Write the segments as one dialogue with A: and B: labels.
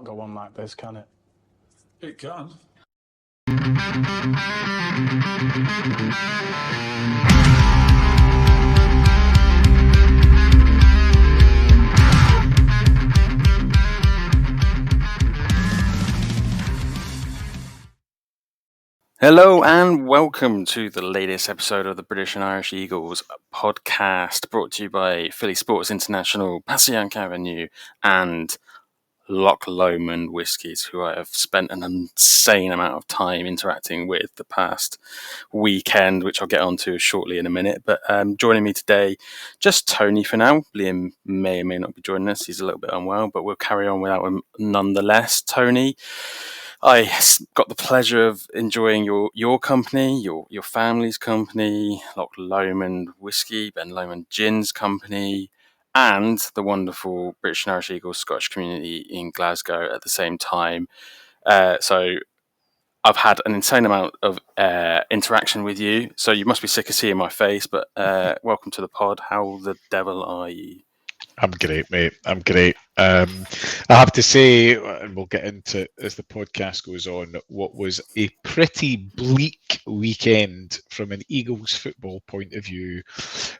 A: go on like this, can it?
B: It can.
C: Hello and welcome to the latest episode of the British and Irish Eagles podcast, brought to you by Philly Sports International, Passaic Avenue, and Loch Lomond Whiskies, who I have spent an insane amount of time interacting with the past weekend, which I'll get onto shortly in a minute. But joining me today, just Tony for now. Liam may or may not be joining us. He's a little bit unwell, but we'll carry on without him nonetheless. Tony, I got the pleasure of enjoying your company, your family's company, Loch Lomond Whiskey, Ben Lomond Gin's company, and the wonderful British and Irish Eagles Scottish community in Glasgow at the same time. So I've had an insane amount of interaction with you. So you must be sick of seeing my face, but welcome to the pod. How the devil are you?
D: I'm great, mate. I'm great. I have to say, and we'll get into it as the podcast goes on, what was a pretty bleak weekend from an Eagles football point of view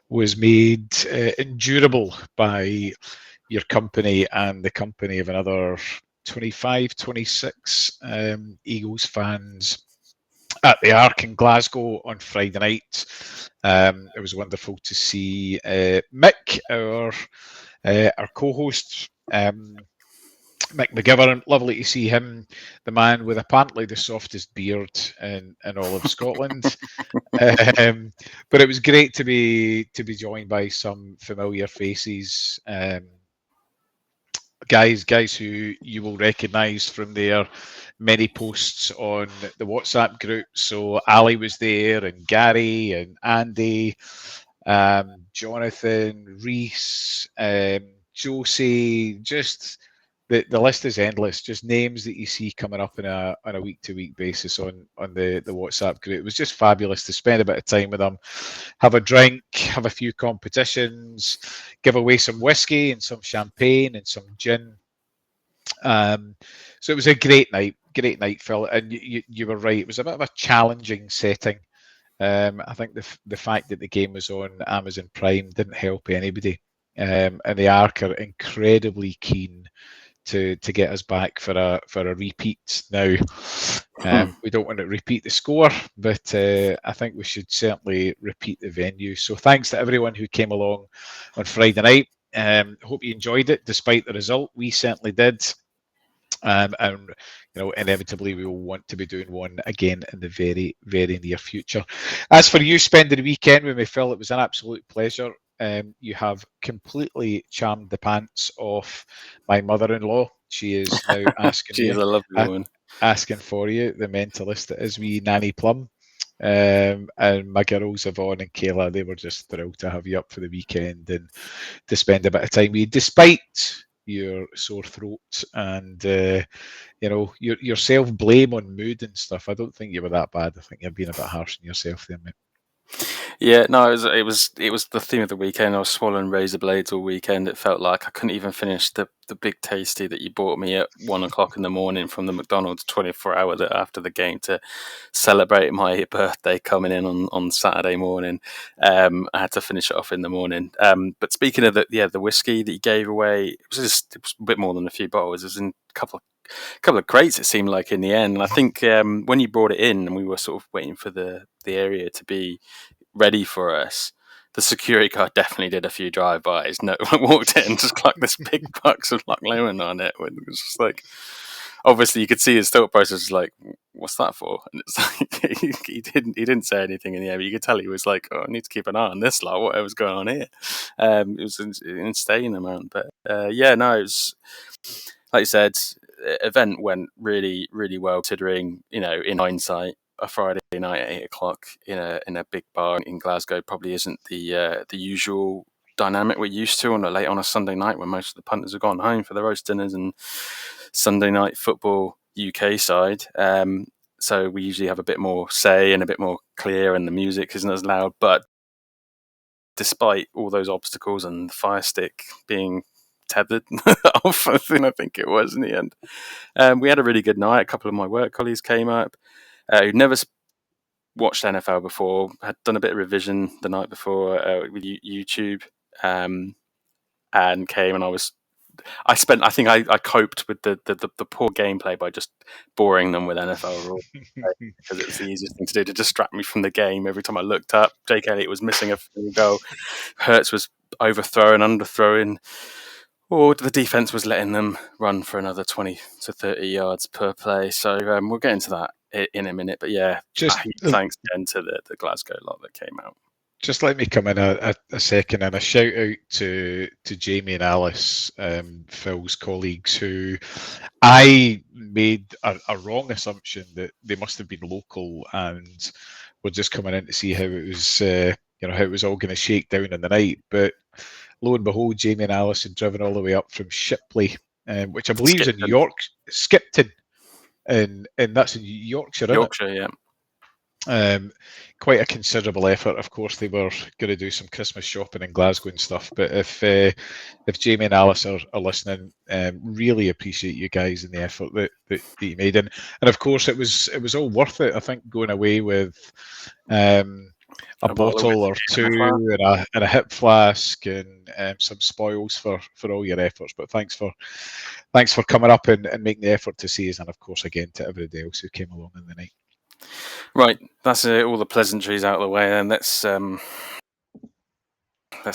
D: was made endurable by your company and the company of another 25, 26 Eagles fans at the Arc in Glasgow on Friday night. It was wonderful to see Mick, our co-host, Mick McGivern. Lovely to see him, the man with apparently the softest beard in all of Scotland. But it was great to be joined by some familiar faces. Guys who you will recognise from their many posts on the WhatsApp group. So Ali was there, and Gary, and Andy, Jonathan, Reese, Josie. Just the list is endless. Just names that you see coming up on a week-to-week basis on the WhatsApp group. It was just fabulous to spend a bit of time with them, have a drink, have a few competitions, give away some whiskey and some champagne and some gin. So it was a great night, Phil. And you were right. It was a bit of a challenging setting. I think the fact that the game was on Amazon Prime didn't help anybody. And the Arc are incredibly keen to get us back for a repeat. Now, we don't want to repeat the score, but I think we should certainly repeat the venue. So thanks to everyone who came along on Friday night. Hope you enjoyed it, despite the result. We certainly did. And inevitably we will want to be doing one again in the very, very near future. As for you spending the weekend with me, Phil, it was an absolute pleasure. You have completely charmed the pants off my mother-in-law. She is now asking
C: She is a lovely woman.
D: Asking for you, the mentalist that is wee Nanny Plum. And my girls, Yvonne and Kayla, they were just thrilled to have you up for the weekend and to spend a bit of time with you, despite your sore throat and your self-blame on mood and stuff. I don't think you were that bad. I think you're being a bit harsh on yourself there, mate.
C: Yeah, no, it was the theme of the weekend. I was swallowing razor blades all weekend. It felt like I couldn't even finish the big tasty that you bought me at 1 o'clock in the morning from the McDonald's 24 hours after the game to celebrate my birthday coming in on Saturday morning. I had to finish it off in the morning. But speaking of the whiskey that you gave away, it was a bit more than a few bottles. It was in a couple of crates, it seemed like, in the end. And I think when you brought it in and we were sort of waiting for the area to be ready for us, the security guard definitely did a few drive-bys. No one walked in, just clocked this big box of Loch Lomond on it. It was just like, obviously you could see his thought process was like, what's that for? And it's like he didn't say anything in the end, but you could tell he was like, oh, I need to keep an eye on this lot, whatever's going on here. It was an insane amount, but it was, like you said, event went really, really well, considering, in hindsight, a Friday night at 8 o'clock in a big bar in Glasgow probably isn't the usual dynamic we're used to on a Sunday night when most of the punters have gone home for their roast dinners and Sunday night football UK side. So we usually have a bit more say and a bit more clear, and the music isn't as loud. But despite all those obstacles and the fire stick being tethered off. I think it was in the end. We had a really good night. A couple of my work colleagues came up who'd never watched NFL before, had done a bit of revision the night before with YouTube, and came, and I think I coped with the poor gameplay by just boring them with NFL rules because it was the easiest thing to do to distract me from the game. Every time I looked up, Jake Elliott was missing a field goal, Hurts was overthrowing, underthrowing, or the defense was letting them run for another 20 to 30 yards per play. So we'll get into that in a minute. But yeah,
D: Just
C: thanks again to the Glasgow lot that came out.
D: Just let me come in a second and a shout out to Jamie and Alice, Phil's colleagues, who I made a wrong assumption that they must have been local and were just coming in to see how it was, how it was all going to shake down in the night. But lo and behold, Jamie and Alice had driven all the way up from Shipley, which I believe is in York, Skipton, and that's in Yorkshire, isn't it?
C: Yorkshire, yeah.
D: Quite a considerable effort. Of course, they were going to do some Christmas shopping in Glasgow and stuff. But if Jamie and Alice are listening, really appreciate you guys and the effort that you made. And of course, it was all worth it. I think going away with a bottle or two and a hip flask and some spoils for all your efforts. But thanks for coming up and making the effort to see us, and of course again to everybody else who came along in the night.
C: Right, that's all the pleasantries out of the way, and let's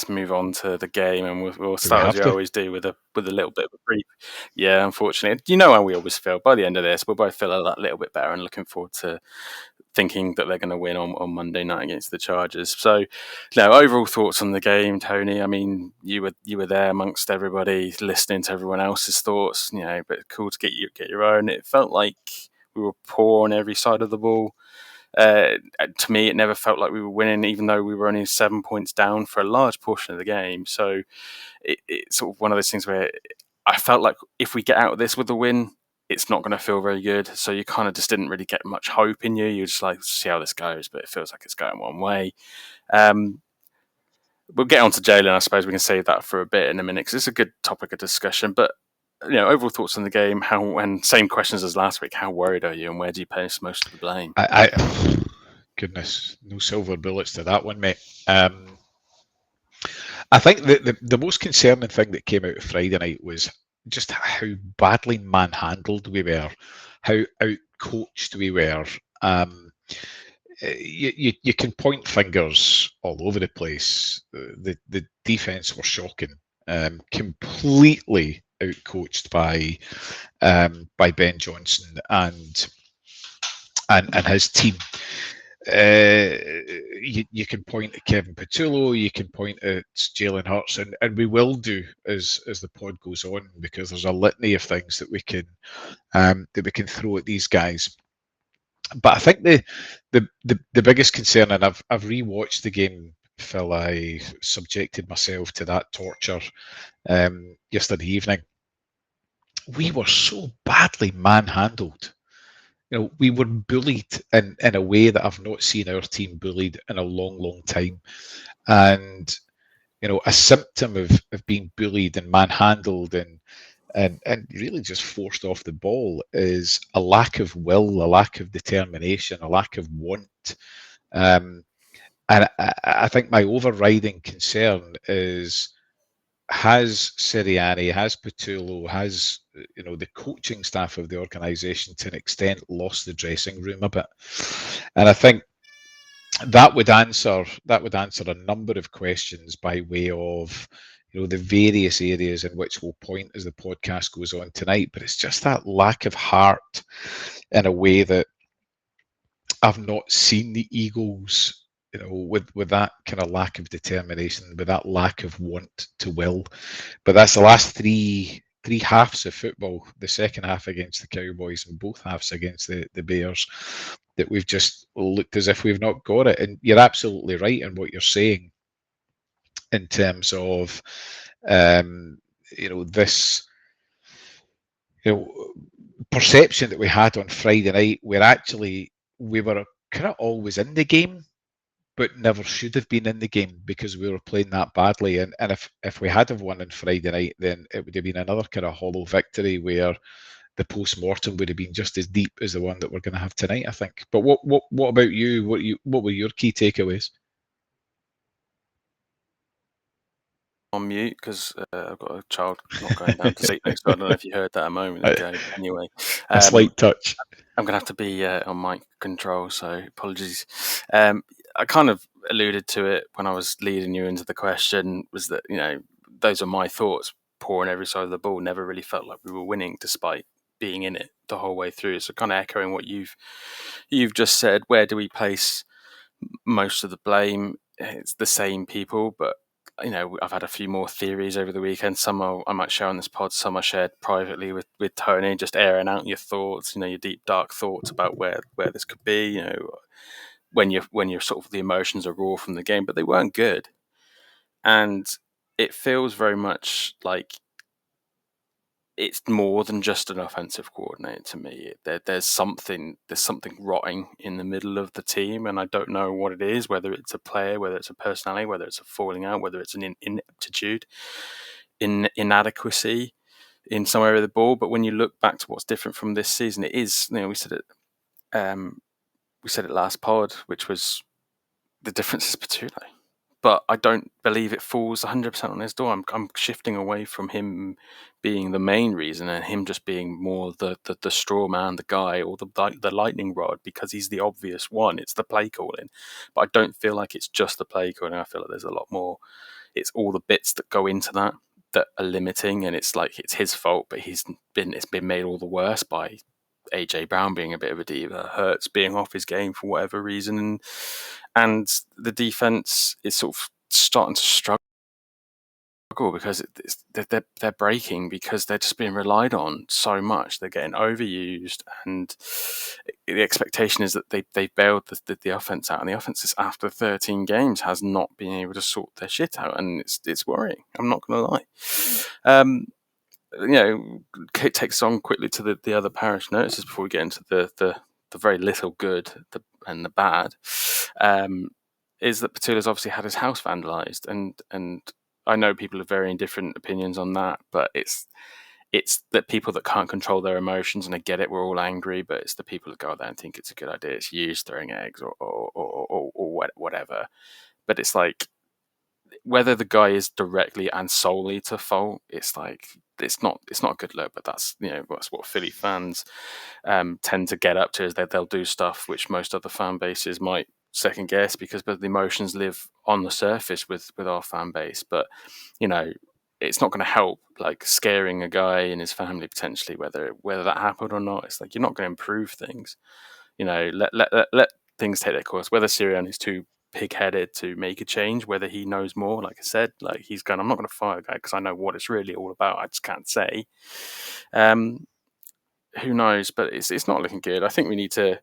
C: move on to the game, and we'll start as we always do with a little bit of a brief. Yeah, unfortunately, you know how we always feel. By the end of this, we'll both feel a little bit better and looking forward to thinking that they're going to win on Monday night against the Chargers. So, now overall thoughts on the game, Tony. I mean, you were there amongst everybody, listening to everyone else's thoughts. But cool to get your own. It felt like we were poor on every side of the ball. To me, it never felt like we were winning, even though we were only 7 points down for a large portion of the game. So it's sort of one of those things where I felt like if we get out of this with a win, it's not going to feel very good. So you kind of just didn't really get much hope in you. You're just like, see how this goes, but it feels like it's going one way. We'll get on to Jalen. I suppose we can save that for a bit in a minute because it's a good topic of discussion. But overall thoughts on the game, and same questions as last week. How worried are you, and where do you place most of the blame?
D: Goodness, no silver bullets to that one, mate. I think the most concerning thing that came out of Friday night was just how badly manhandled we were, how out-coached we were. You can point fingers all over the place. The defense were shocking, completely outcoached by Ben Johnson and his team. You can point at Kevin Patullo, you can point at Jalen Hurts, and we will do as the pod goes on, because there's a litany of things that we can throw at these guys. But I think the biggest concern, and I've rewatched the game, Phil. I subjected myself to that torture yesterday evening. We were so badly manhandled. We were bullied in a way that I've not seen our team bullied in a long, long time. And, a symptom of being bullied and manhandled and really just forced off the ball is a lack of will, a lack of determination, a lack of want. And I think my overriding concern is, has Sirianni, has Patullo, has the coaching staff of the organisation to an extent lost the dressing room a bit? And I think that would answer a number of questions by way of the various areas in which we'll point as the podcast goes on tonight. But it's just that lack of heart in a way that I've not seen the Eagles, with that kind of lack of determination, with that lack of want to will. But that's the last three halves of football, the second half against the Cowboys and both halves against the Bears, that we've just looked as if we've not got it. And you're absolutely right in what you're saying in terms of, this, perception that we had on Friday night, where actually we were kind of always in the game, but never should have been in the game because we were playing that badly. And if we had have won on Friday night, then it would have been another kind of hollow victory where the post-mortem would have been just as deep as the one that we're going to have tonight, I think. But what about you? What were your key takeaways?
C: On mute because I've got a child not going down to sleep next door. I don't know if you heard that a moment ago. Anyway,
D: A slight touch.
C: I'm going to have to be on mic control, so apologies. I kind of alluded to it when I was leading you into the question, was that, those are my thoughts, pouring every side of the ball. Never really felt like we were winning despite being in it the whole way through. So kind of echoing what you've just said, where do we place most of the blame? It's the same people, but I've had a few more theories over the weekend. Some I might share on this pod, some I shared privately with Tony, just airing out your thoughts, your deep dark thoughts about where this could be. When you're sort of, the emotions are raw from the game, but they weren't good, and it feels very much like it's more than just an offensive coordinator to me. There's something rotting in the middle of the team, and I don't know what it is. Whether it's a player, whether it's a personality, whether it's a falling out, whether it's an ineptitude, inadequacy in some area of the ball. But when you look back to what's different from this season, it is. We said it. We said it last pod, which was the difference is Patullo. But I don't believe it falls 100% on his door. I'm shifting away from him being the main reason and him just being more the straw man, the guy, or the lightning rod, because he's the obvious one. It's the play calling. But I don't feel like it's just the play calling. I feel like there's a lot more. It's all the bits that go into that are limiting, and it's like it's his fault, but it's been made all the worse by AJ Brown being a bit of a diva, Hurts being off his game for whatever reason, and the defense is sort of starting to struggle because they're breaking because they're just being relied on so much. They're getting overused, and the expectation is that they've bailed the offense out, and the offense is, after 13 games, has not been able to sort their shit out, and it's worrying. I'm not going to lie. Takes on quickly to the other parish notices before we get into the very little good and the bad. Is that Patullo's obviously had his house vandalised, and I know people have varying different opinions on that, but it's that people that can't control their emotions, and I get it, we're all angry, but it's the people that go out there and think it's a good idea. It's you throwing eggs or whatever. But it's like, whether the guy is directly and solely to fault, it's like it's not a good look. But that's that's what Philly fans tend to get up to, is that they'll do stuff which most other fan bases might second guess, because the emotions live on the surface with our fan base. But it's not going to help, like scaring a guy and his family potentially, whether that happened or not. It's like, you're not going to improve things. Let things take their course. Whether Sirianni is too pig-headed to make a change, whether he knows more, like I said, like he's going, I'm not going to fire a guy because I know what it's really all about. I just can't say. Who knows? But it's not looking good. I think we need to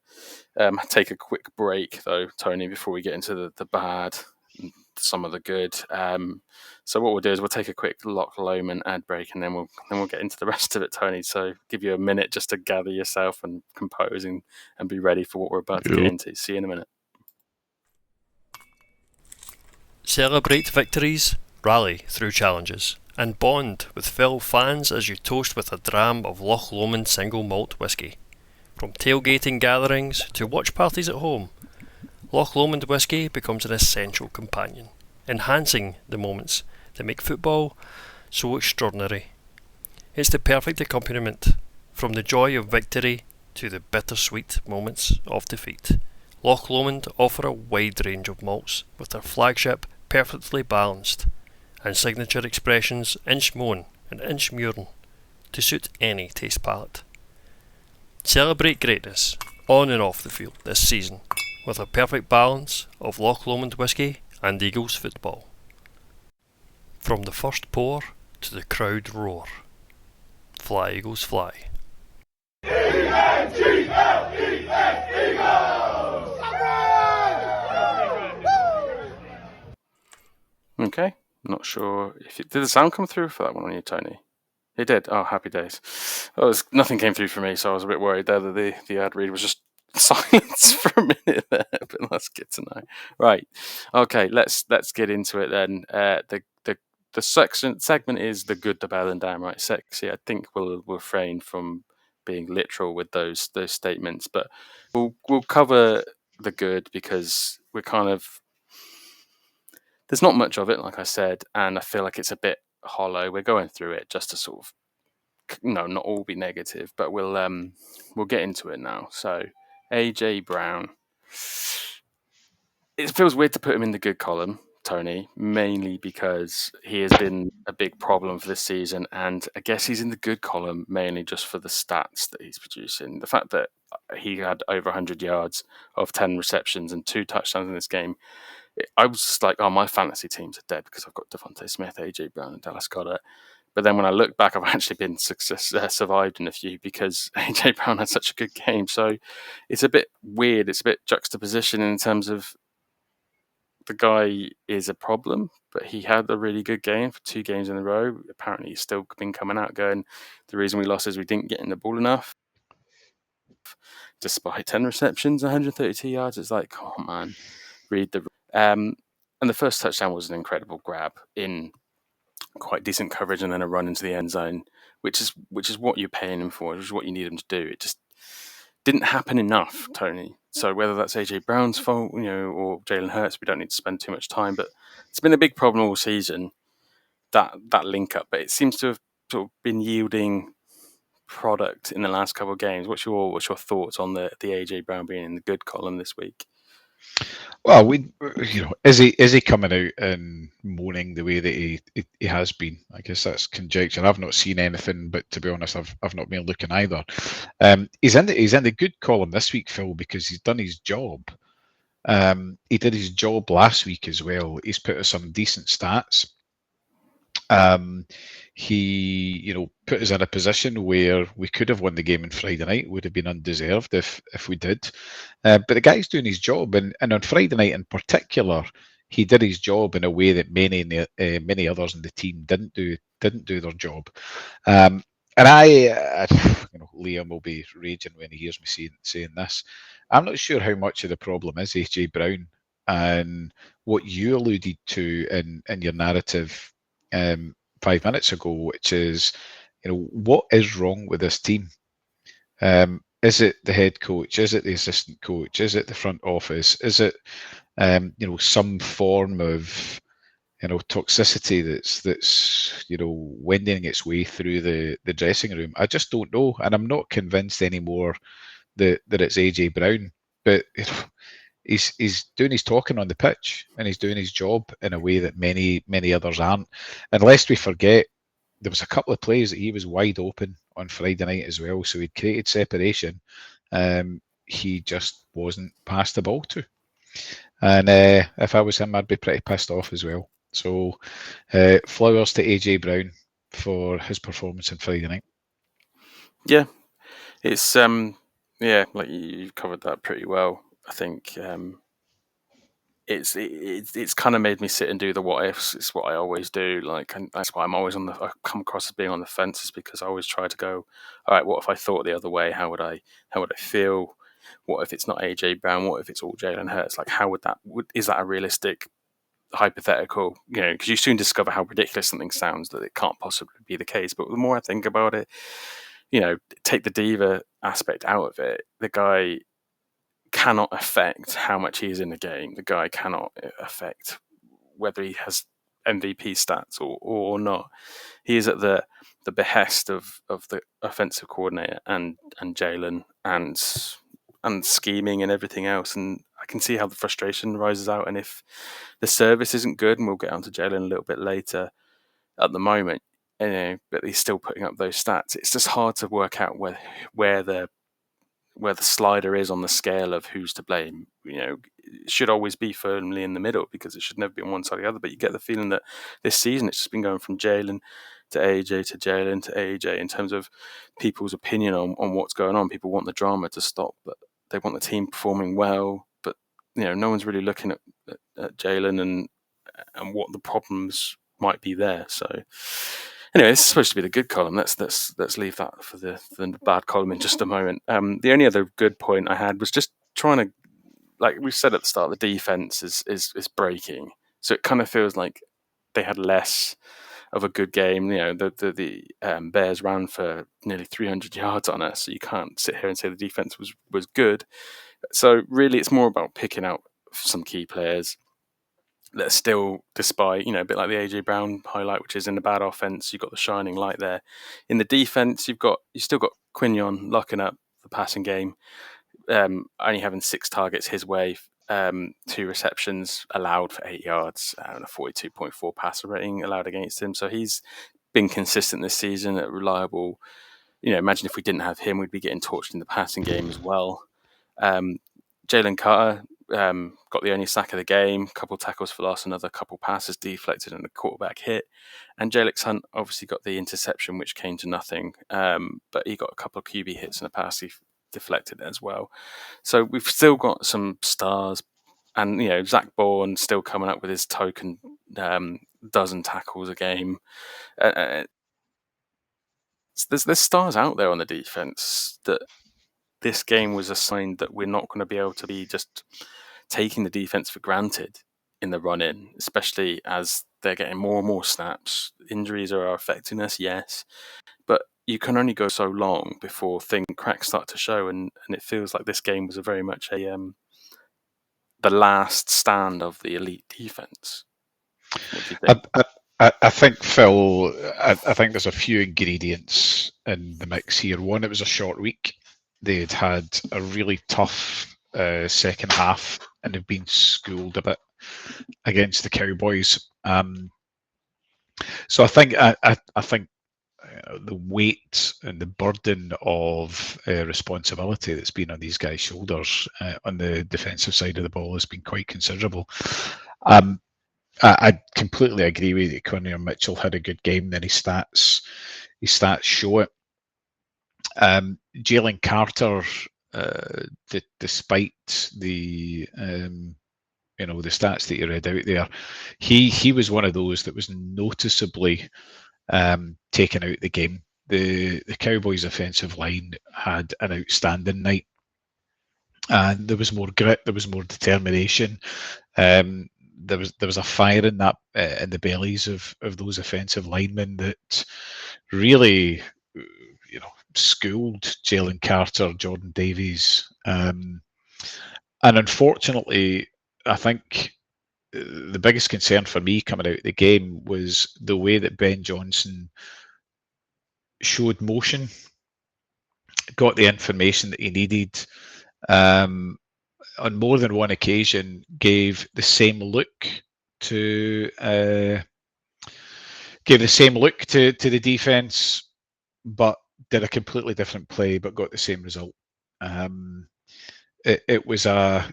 C: take a quick break, though, Tony, before we get into the bad, some of the good. So what we'll do is we'll take a quick Loch Lomond ad break, and then we'll get into the rest of it, Tony. So give you a minute just to gather yourself and compose and be ready for what we're about to get into. See you in a minute.
A: Celebrate victories, rally through challenges, and bond with fellow fans as you toast with a dram of Loch Lomond single malt whisky. From tailgating gatherings to watch parties at home, Loch Lomond whisky becomes an essential companion, enhancing the moments that make football so extraordinary. It's the perfect accompaniment, from the joy of victory to the bittersweet moments of defeat. Loch Lomond offer a wide range of malts, with their flagship perfectly balanced, and signature expressions Inchmoan and Inchmuirn to suit any taste palette. Celebrate greatness on and off the field this season with a perfect balance of Loch Lomond whisky and Eagles football. From the first pour to the crowd roar, fly Eagles fly.
C: Okay, not sure if did the sound come through for that one on you, Tony? It did. Oh, happy days. Nothing came through for me, so I was a bit worried there that the ad read was just silence for a minute there, but that's good to know. Right, okay, let's get into it then. The segment is the good, the bad, and downright sexy. I think we'll refrain from being literal with those statements, but we'll cover the good because we're kind of there's not much of it, like I said, and I feel like it's a bit hollow. We're going through it just to sort of not all be negative, but we'll get into it now. So AJ Brown, it feels weird to put him in the good column, Tony, mainly because he has been a big problem for this season, and I guess he's in the good column mainly just for the stats that he's producing. The fact that he had over 100 yards of 10 receptions and 2 touchdowns in this game, I was just like, oh, my fantasy teams are dead because I've got Devontae Smith, AJ Brown, and Dallas Goedert. But then when I look back, I've actually been survived in a few because AJ Brown had such a good game. So it's a bit weird. It's a bit juxtaposition in terms of the guy is a problem, but he had a really good game for 2 games in a row. Apparently, he's still been coming out going, the reason we lost is we didn't get in the ball enough. Despite 10 receptions, 132 yards, it's like, oh man, read the. And the first touchdown was an incredible grab in quite decent coverage and then a run into the end zone, which is what you're paying him for, which is what you need him to do. It just didn't happen enough, Tony. So whether that's AJ Brown's fault, or Jalen Hurts, we don't need to spend too much time. But it's been a big problem all season, that link up. But it seems to have sort of been yielding product in the last couple of games. What's your thoughts on the AJ Brown being in the good column this week?
D: Well, is he coming out and moaning the way that he has been? I guess that's conjecture. I've not seen anything, but to be honest, I've not been looking either. He's in the good column this week, Phil, because he's done his job. He did his job last week as well. He's put us some decent stats. He, put us in a position where we could have won the game on Friday night. It would have been undeserved if we did. But the guy's doing his job, and on Friday night in particular, he did his job in a way that many others in the team didn't do their job. And Liam will be raging when he hears me saying this. I'm not sure how much of the problem is AJ Brown, and what you alluded to in your narrative 5 minutes ago, which is, what is wrong with this team? Is it the head coach? Is it the assistant coach? Is it the front office? Is it, some form of, toxicity that's wending its way through the dressing room? I just don't know, and I'm not convinced anymore that it's AJ Brown, but he's doing his talking on the pitch, and he's doing his job in a way that many others aren't. And lest we forget, there was a couple of plays that he was wide open on Friday night as well, so he'd created separation. He just wasn't passed the ball to. And if I was him, I'd be pretty pissed off as well. So flowers to AJ Brown for his performance on Friday night.
C: Yeah, it's like you've covered that pretty well. I think it's kind of made me sit and do the what ifs. It's what I always do. Like, and that's why I'm always I come across as being on the fences, because I always try to go, all right, what if I thought the other way? How would I feel? What if it's not AJ Brown? What if it's all Jalen Hurts? Like, how is that a realistic hypothetical? Because you soon discover how ridiculous something sounds, that it can't possibly be the case. But the more I think about it, take the diva aspect out of it, the guy cannot affect how much he is in the game. The guy cannot affect whether he has MVP stats or not. He is at the behest of the offensive coordinator and Jalen and scheming and everything else. And I can see how the frustration rises out. And if the service isn't good, and we'll get onto Jalen a little bit later, at the moment, but he's still putting up those stats. It's just hard to work out where the slider is on the scale of who's to blame. It should always be firmly in the middle, because it should never be on one side or the other. But you get the feeling that this season it's just been going from Jalen to AJ to Jalen to AJ in terms of people's opinion on what's going on. People want the drama to stop, but they want the team performing well. But no one's really looking at Jalen and what the problems might be there. So Anyway, this is supposed to be the good column. Let's leave that for the bad column in just a moment. The only other good point I had was just trying to, like we said at the start, the defense is breaking. So it kind of feels like they had less of a good game. You know, the Bears ran for nearly 300 yards on us. So you can't sit here and say the defense was good. So really, it's more about picking out some key players that are still, despite, you know, a bit like the AJ Brown highlight, which is in the bad offense, you've got the shining light there. In the defense, you've still got Quinion locking up the passing game, only having 6 targets his way, 2 receptions allowed for 8 yards, and a 42.4 passer rating allowed against him. So he's been consistent this season, at reliable. You know, imagine if we didn't have him, we'd be getting torched in the passing game as well. Jalen Carter got the only sack of the game, couple tackles for loss, another couple passes deflected, and a quarterback hit. And Jalix Hunt obviously got the interception, which came to nothing, but he got a couple of QB hits and a pass deflected as well. So we've still got some stars, and you know, Zach Bourne still coming up with his token dozen tackles a game. There's stars out there on the defense that this game was a sign that we're not going to be able to be just taking the defense for granted in the run-in, especially as they're getting more and more snaps. Injuries are affecting us, yes, but you can only go so long before cracks start to show, and it feels like this game was very much the last stand of the elite defense. What do you think?
D: I think, Phil, I think there's a few ingredients in the mix here. One, it was a short week. They'd had a really tough second half and have been schooled a bit against the Cowboys. So I think the weight and the burden of responsibility that's been on these guys' shoulders on the defensive side of the ball has been quite considerable. I completely agree with you. Quinion Mitchell had a good game. Then his stats show it. Jalen Carter, despite the the stats that you read out there, he was one of those that was noticeably taken out the game. The Cowboys' offensive line had an outstanding night, and there was more grit, there was more determination. There was a fire in that in the bellies of those offensive linemen that really, schooled Jalen Carter, Jordan Davies, and unfortunately, I think the biggest concern for me coming out of the game was the way that Ben Johnson showed motion, got the information that he needed. On more than one occasion, gave the same look to the defense, but did a completely different play, but got the same result. It was a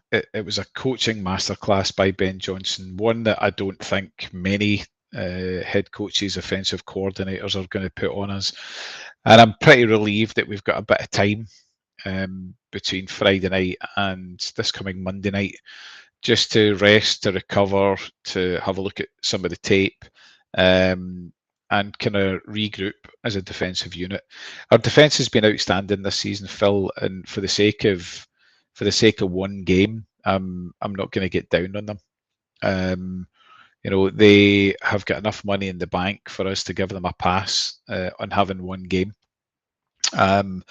D: coaching masterclass by Ben Johnson, one that I don't think many head coaches, offensive coordinators are going to put on us. And I'm pretty relieved that we've got a bit of time between Friday night and this coming Monday night, just to rest, to recover, to have a look at some of the tape, and kind of regroup as a defensive unit. Our defense has been outstanding this season, Phil, and for the sake of one game, I'm not going to get down on them. They have got enough money in the bank for us to give them a pass on having one game. The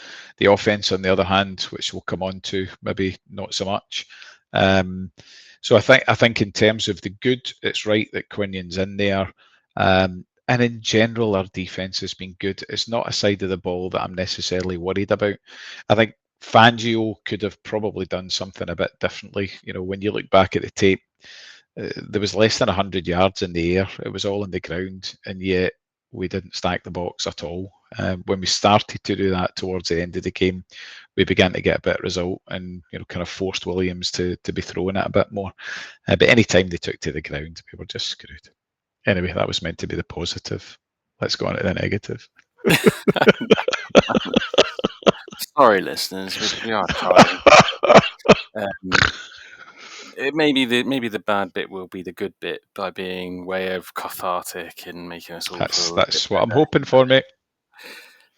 D: offense, on the other hand, which we'll come on to, maybe not so much. So I think in terms of the good, it's right that Quinion's in there. And in general, our defense has been good. It's not a side of the ball that I'm necessarily worried about. I think Fangio could have probably done something a bit differently. When you look back at the tape, there was less than 100 yards in the air. It was all on the ground, and yet we didn't stack the box at all. When we started to do that towards the end of the game, we began to get a better result and kind of forced Williams to be throwing it a bit more. But any time they took to the ground, we were just screwed. Anyway, that was meant to be the positive. Let's go on to the negative.
C: Sorry, listeners, we are trying. maybe the bad bit will be the good bit by being way of cathartic and making us all feel
D: That's what I'm hoping for, mate.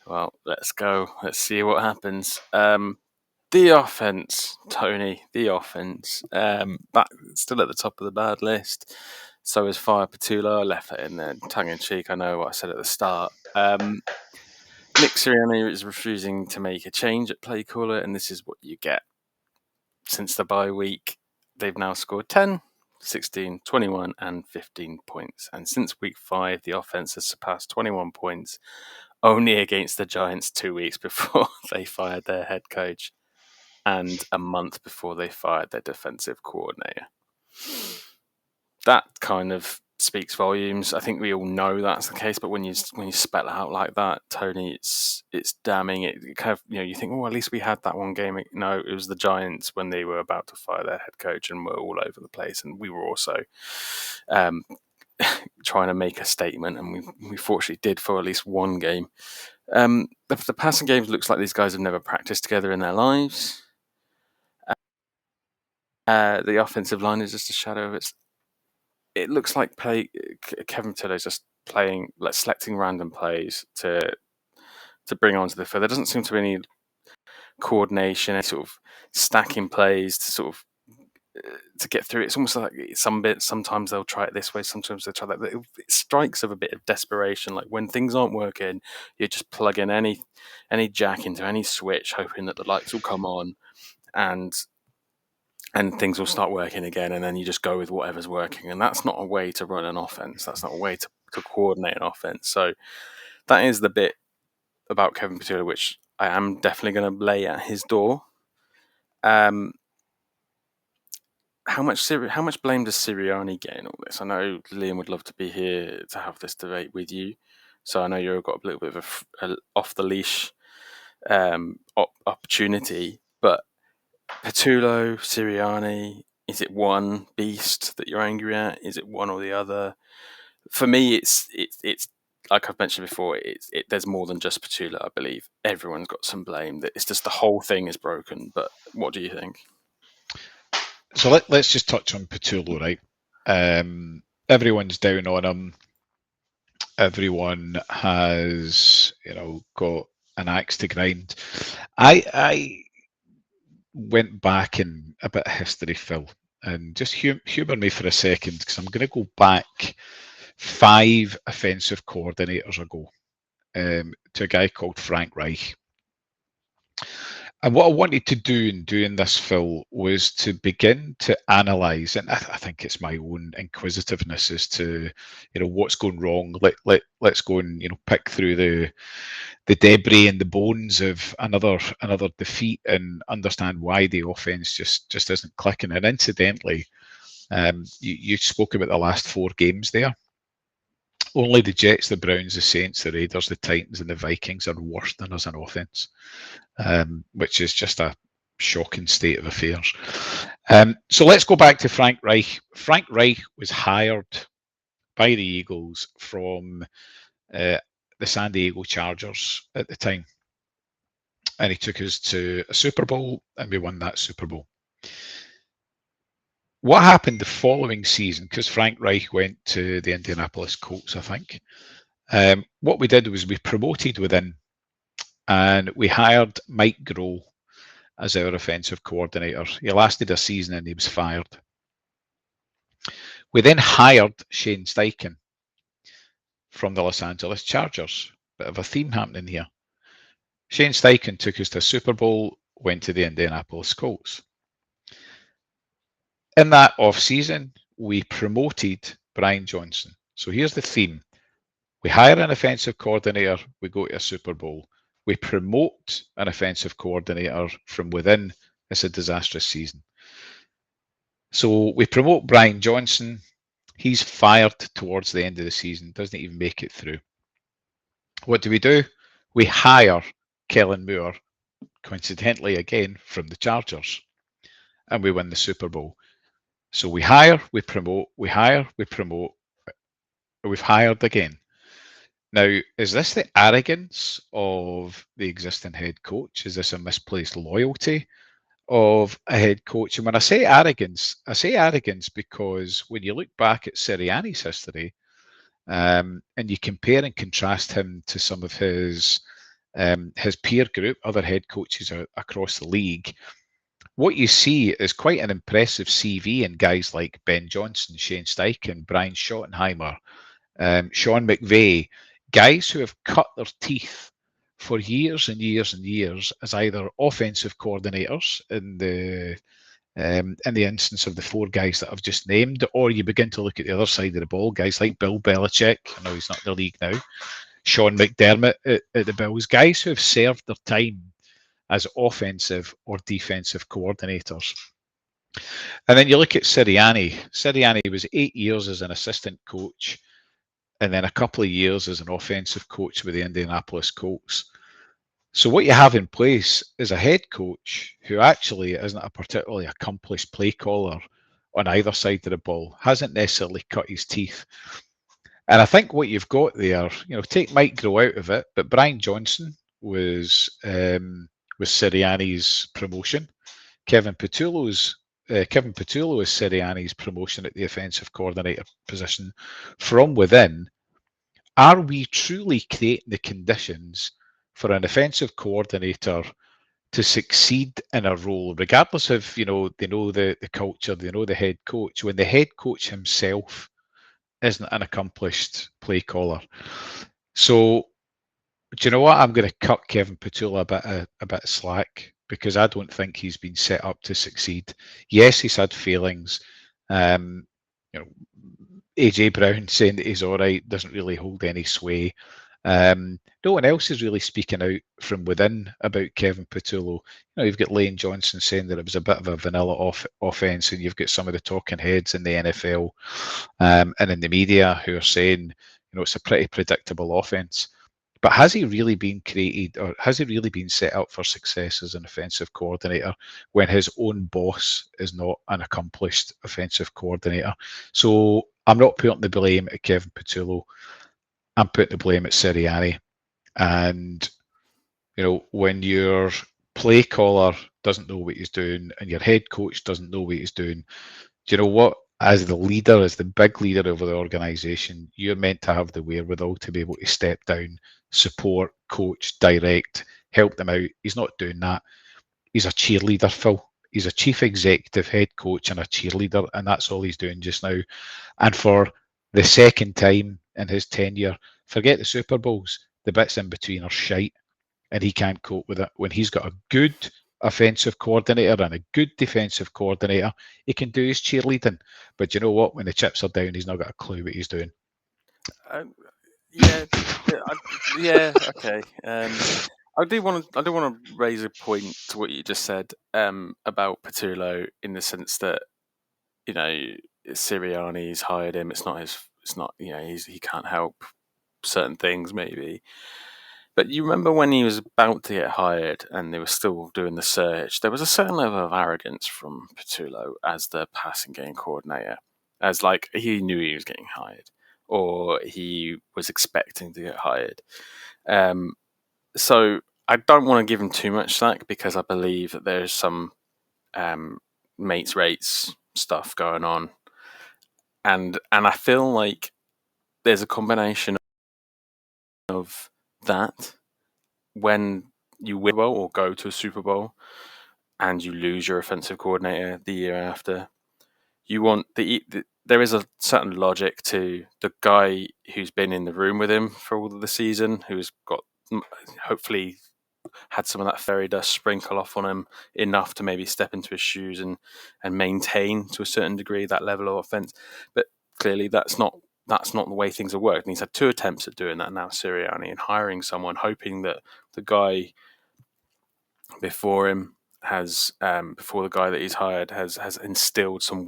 C: Well, let's go. Let's see what happens. The offense, Tony. The offense. Back still at the top of the bad list. So is Fire Patullo. I left that in there, tongue in cheek. I know what I said at the start. Nick Sirianni is refusing to make a change at play caller, and this is what you get. Since the bye week, they've now scored 10, 16, 21, and 15 points. And since week 5, the offense has surpassed 21 points only against the Giants 2 weeks before they fired their head coach and a month before they fired their defensive coordinator. That kind of speaks volumes. I think we all know that's the case, but when you spell it out like that, Tony, it's damning. It kind of, you think, oh, at least we had that one game. No, it was the Giants when they were about to fire their head coach and were all over the place, and we were also trying to make a statement, and we fortunately did for at least one game. The passing games looks like these guys have never practiced together in their lives. The offensive line is just a shadow of its. It looks like Kevin Patullo is just playing, selecting random plays to bring onto the field. There doesn't seem to be any coordination, any sort of stacking plays to sort of to get through. It's almost like sometimes they'll try it this way, sometimes they'll try that. It strikes of a bit of desperation. Like when things aren't working, you just plug in any jack into any switch, hoping that the lights will come on and things will start working again, and then you just go with whatever's working. And that's not a way to run an offense. That's not a way to coordinate an offense. So that is the bit about Kevin Patullo, which I am definitely going to lay at his door. How much blame does Sirianni get in all this? I know Liam would love to be here to have this debate with you. So I know you've got a little bit of a off the leash opportunity, but Patullo, Sirianni, is it one beast that you're angry at? Is it one or the other? For me, it's like I've mentioned before. There's more than just Patullo. I believe everyone's got some blame. That it's just the whole thing is broken. But what do you think?
D: So let's just touch on Patullo, right? Everyone's down on him. Everyone has, got an axe to grind. I went back in a bit of history, Phil, and just humour me for a second, because I'm going to go back 5 offensive coordinators ago to a guy called Frank Reich. And what I wanted to do in doing this, Phil, was to begin to analyse, and I think it's my own inquisitiveness as to, what's going wrong. Let's go and pick through the debris and the bones of another defeat and understand why the offense just isn't clicking. And incidentally, you spoke about the last 4 games there. Only the Jets, the Browns, the Saints, the Raiders, the Titans, and the Vikings are worse than us in offense, which is just a shocking state of affairs. So let's go back to Frank Reich. Frank Reich was hired by the Eagles from the San Diego Chargers at the time, and he took us to a Super Bowl, and we won that Super Bowl. What happened the following season, because Frank Reich went to the Indianapolis Colts, I think, what we did was we promoted within, and we hired Mike Groh as our offensive coordinator. He lasted a season and he was fired. We then hired Shane Steichen from the Los Angeles Chargers. Bit of a theme happening here. Shane Steichen took us to a Super Bowl, went to the Indianapolis Colts. In that off-season, we promoted Brian Johnson. So here's the theme. We hire an offensive coordinator, we go to a Super Bowl. We promote an offensive coordinator from within. It's a disastrous season. So we promote Brian Johnson. He's fired towards the end of the season, doesn't even make it through. What do? We hire Kellen Moore, coincidentally again, from the Chargers, and we win the Super Bowl. So we hire, we promote, we hire, we promote. We've hired again. Now, is this the arrogance of the existing head coach? Is this a misplaced loyalty? of a head coach. And when I say arrogance because when you look back at Sirianni's history, and you compare and contrast him to some of his peer group, other head coaches across the league, what you see is quite an impressive CV in guys like Ben Johnson, Shane Steichen, Brian Schottenheimer, Sean McVay, guys who have cut their teeth for years and years and years as either offensive coordinators in the instance of the four guys that I've just named, or you begin to look at the other side of the ball, guys like Bill Belichick. I know he's not in the league now. Sean McDermott at the Bills, guys who have served their time as offensive or defensive coordinators. And then you look at Sirianni. Sirianni was 8 years as an assistant coach and then a couple of years as an offensive coach with the Indianapolis Colts. So what you have in place is a head coach who actually isn't a particularly accomplished play caller on either side of the ball, hasn't necessarily cut his teeth. And I think what you've got there, take Mike Groh out of it, but Brian Johnson was Sirianni's promotion. Kevin Patullo is Sirianni's promotion at the offensive coordinator position from within. Are we truly creating the conditions for an offensive coordinator to succeed in a role, regardless of, they know the culture, they know the head coach, when the head coach himself isn't an accomplished play caller? So, do you know what? I'm going to cut Kevin Patullo a bit of slack because I don't think he's been set up to succeed. Yes, he's had failings. AJ Brown saying that he's all right doesn't really hold any sway. No one else is really speaking out from within about Kevin Patullo. You've got Lane Johnson saying that it was a bit of a vanilla offense, and you've got some of the talking heads in the NFL and in the media who are saying, it's a pretty predictable offense. But has he really been created, or has he really been set up for success as an offensive coordinator when his own boss is not an accomplished offensive coordinator? So I'm not putting the blame at Kevin Patullo. I'm putting the blame at Sirianni. And, when your play caller doesn't know what he's doing and your head coach doesn't know what he's doing, do you know what? As the leader, as the big leader of the organization, you're meant to have the wherewithal to be able to step down, support, coach, direct, help them out. He's not doing that. He's a cheerleader, Phil. He's a chief executive, head coach, and a cheerleader, and that's all he's doing just now. And for the second time in his tenure, forget the Super Bowls, the bits in between are shite, and he can't cope with it. When he's got a good offensive coordinator and a good defensive coordinator, he can do his cheerleading. But you know what? When the chips are down, he's not got a clue what he's doing.
C: Okay. I do want to raise a point to what you just said about Patullo, in the sense that Sirianni's hired him. It's not he can't help certain things maybe. But you remember when he was about to get hired and they were still doing the search, there was a certain level of arrogance from Patullo as the passing game coordinator, as like he knew he was getting hired or he was expecting to get hired. So I don't want to give him too much slack because I believe that there's some mates rates stuff going on, and I feel like there's a combination of that when you win well or go to a Super Bowl and you lose your offensive coordinator the year after. You want there is a certain logic to the guy who's been in the room with him for all of the season, who's got hopefully had some of that fairy dust sprinkle off on him enough to maybe step into his shoes and maintain to a certain degree that level of offense. But clearly that's not the way things have worked. And he's had 2 attempts at doing that now, Sirianni, and hiring someone, hoping that the guy before him before the guy that he's hired has instilled some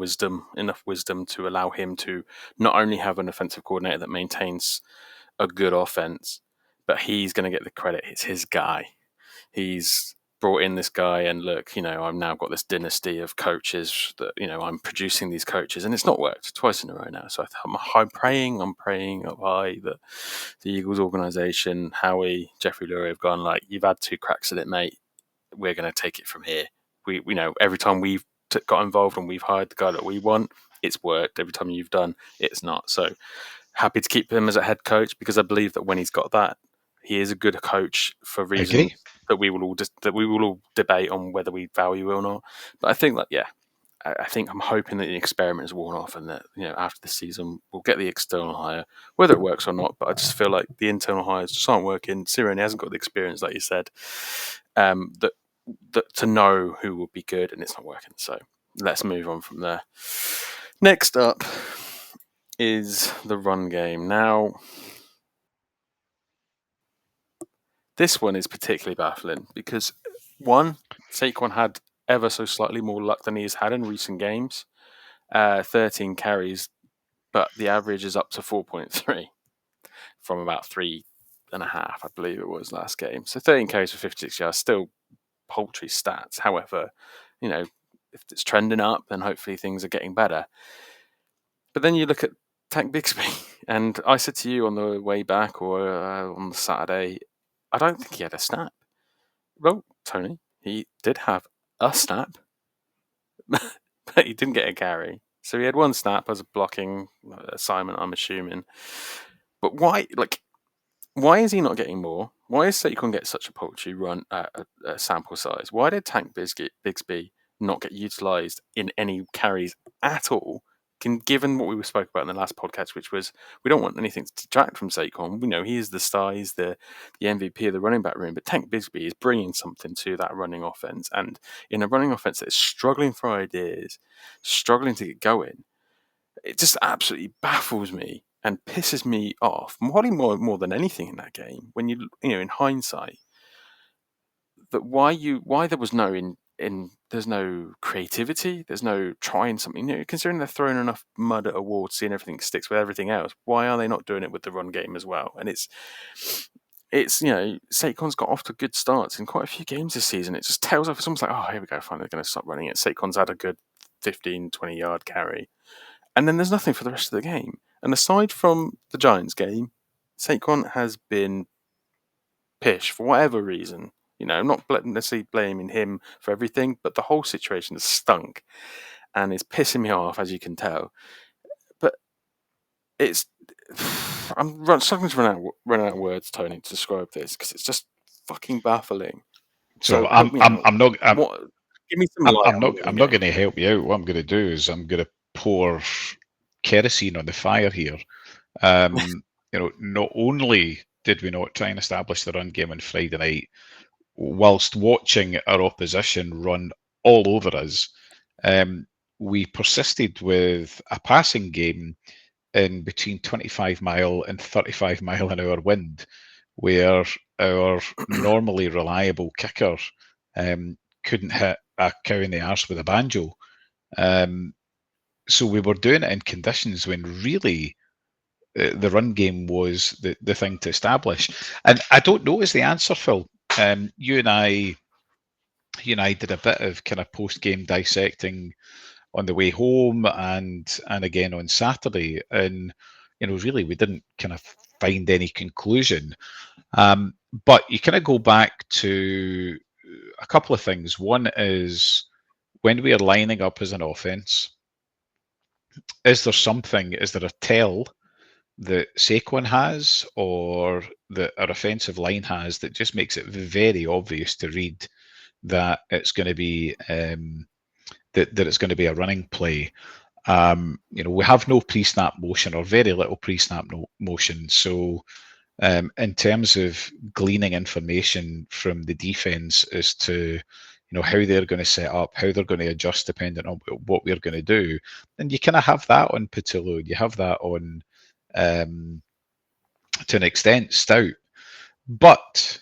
C: enough wisdom to allow him to not only have an offensive coordinator that maintains a good offense, but he's going to get the credit. It's his guy. He's brought in this guy, and look, I've now got this dynasty of coaches that, I'm producing these coaches, and it's not worked twice in a row now. So I'm praying up high that the Eagles organization, Howie, Jeffrey Lurie have gone like, you've had 2 cracks at it, mate. We're going to take it from here. we every time we've got involved and we've hired the guy that we want, it's worked. Every time you've done, it's not. So happy to keep him as a head coach, because I believe that when he's got that, he is a good coach for reasons that we will all debate on whether we value or not. But I think that I think I'm hoping that the experiment is worn off, and that after the season we'll get the external hire, whether it works or not. But I just feel like the internal hires just aren't working. Sirianni hasn't got the experience, like you said, that to know who will be good, and it's not working. So let's move on from there. Next up is the run game. Now, this one is particularly baffling because, one, Saquon had ever so slightly more luck than he has had in recent games. 13 carries, but the average is up to 4.3 from about 3.5, I believe it was last game. So 13 carries for 56 yards, still paltry stats. However, if it's trending up, then hopefully things are getting better. But then you look at Tank Bigsby, and I said to you on the way back or on the Saturday, I don't think he had a snap. Well, Tony, he did have a snap, but he didn't get a carry. So he had one snap as a blocking assignment, I'm assuming. But why is he not getting more? Why is Saquon get such a paltry run sample size? Why did Tank Bigsby not get utilised in any carries at all? Given what we spoke about in the last podcast, which was we don't want anything to detract from Saquon. We know he is the star, he's the MVP of the running back room, but Tank Bigsby is bringing something to that running offense. And in a running offense that is struggling for ideas, struggling to get going, it just absolutely baffles me and pisses me off, probably more than anything in that game. When in hindsight, that why there was there's no creativity, there's no trying something. Considering they're throwing enough mud at a wall to see everything sticks with everything else, why are they not doing it with the run game as well? And it's Saquon's got off to good starts in quite a few games this season. It just tells off. It's almost like, oh, here we go, finally they're going to stop running it. Saquon's had a good 15-20 yard carry, and then there's nothing for the rest of the game. And aside from the Giants game, Saquon has been pish for whatever reason. I'm not necessarily blaming him for everything, but the whole situation has stunk and it's pissing me off, as you can tell. But I'm struggling to run out of words, Tony, to describe this because it's just fucking baffling.
D: So I'm not.
C: Give me some light.
D: I'm not going to help you out. What I'm going to do is I'm going to pour kerosene on the fire here. Not only did we not try and establish the run game on Friday night, whilst watching our opposition run all over us, we persisted with a passing game in between 25 mile and 35 mile an hour wind, where our normally reliable kicker couldn't hit a cow in the arse with a banjo. So we were doing it in conditions when really the run game was the thing to establish. And I don't know is the answer, Phil. You and I did a bit of kind of post-game dissecting on the way home and again on Saturday, and really we didn't kind of find any conclusion. But you kind of go back to a couple of things. One is when we are lining up as an offense, is there a tell that Saquon has or that our offensive line has that just makes it very obvious to read that it's going to be that it's going to be a running play? We have no pre-snap motion or very little pre-snap motion. So in terms of gleaning information from the defense as to how they're going to set up, how they're going to adjust depending on what we're going to do, and you kind of have that on Patullo, you have that on to an extent Stout. But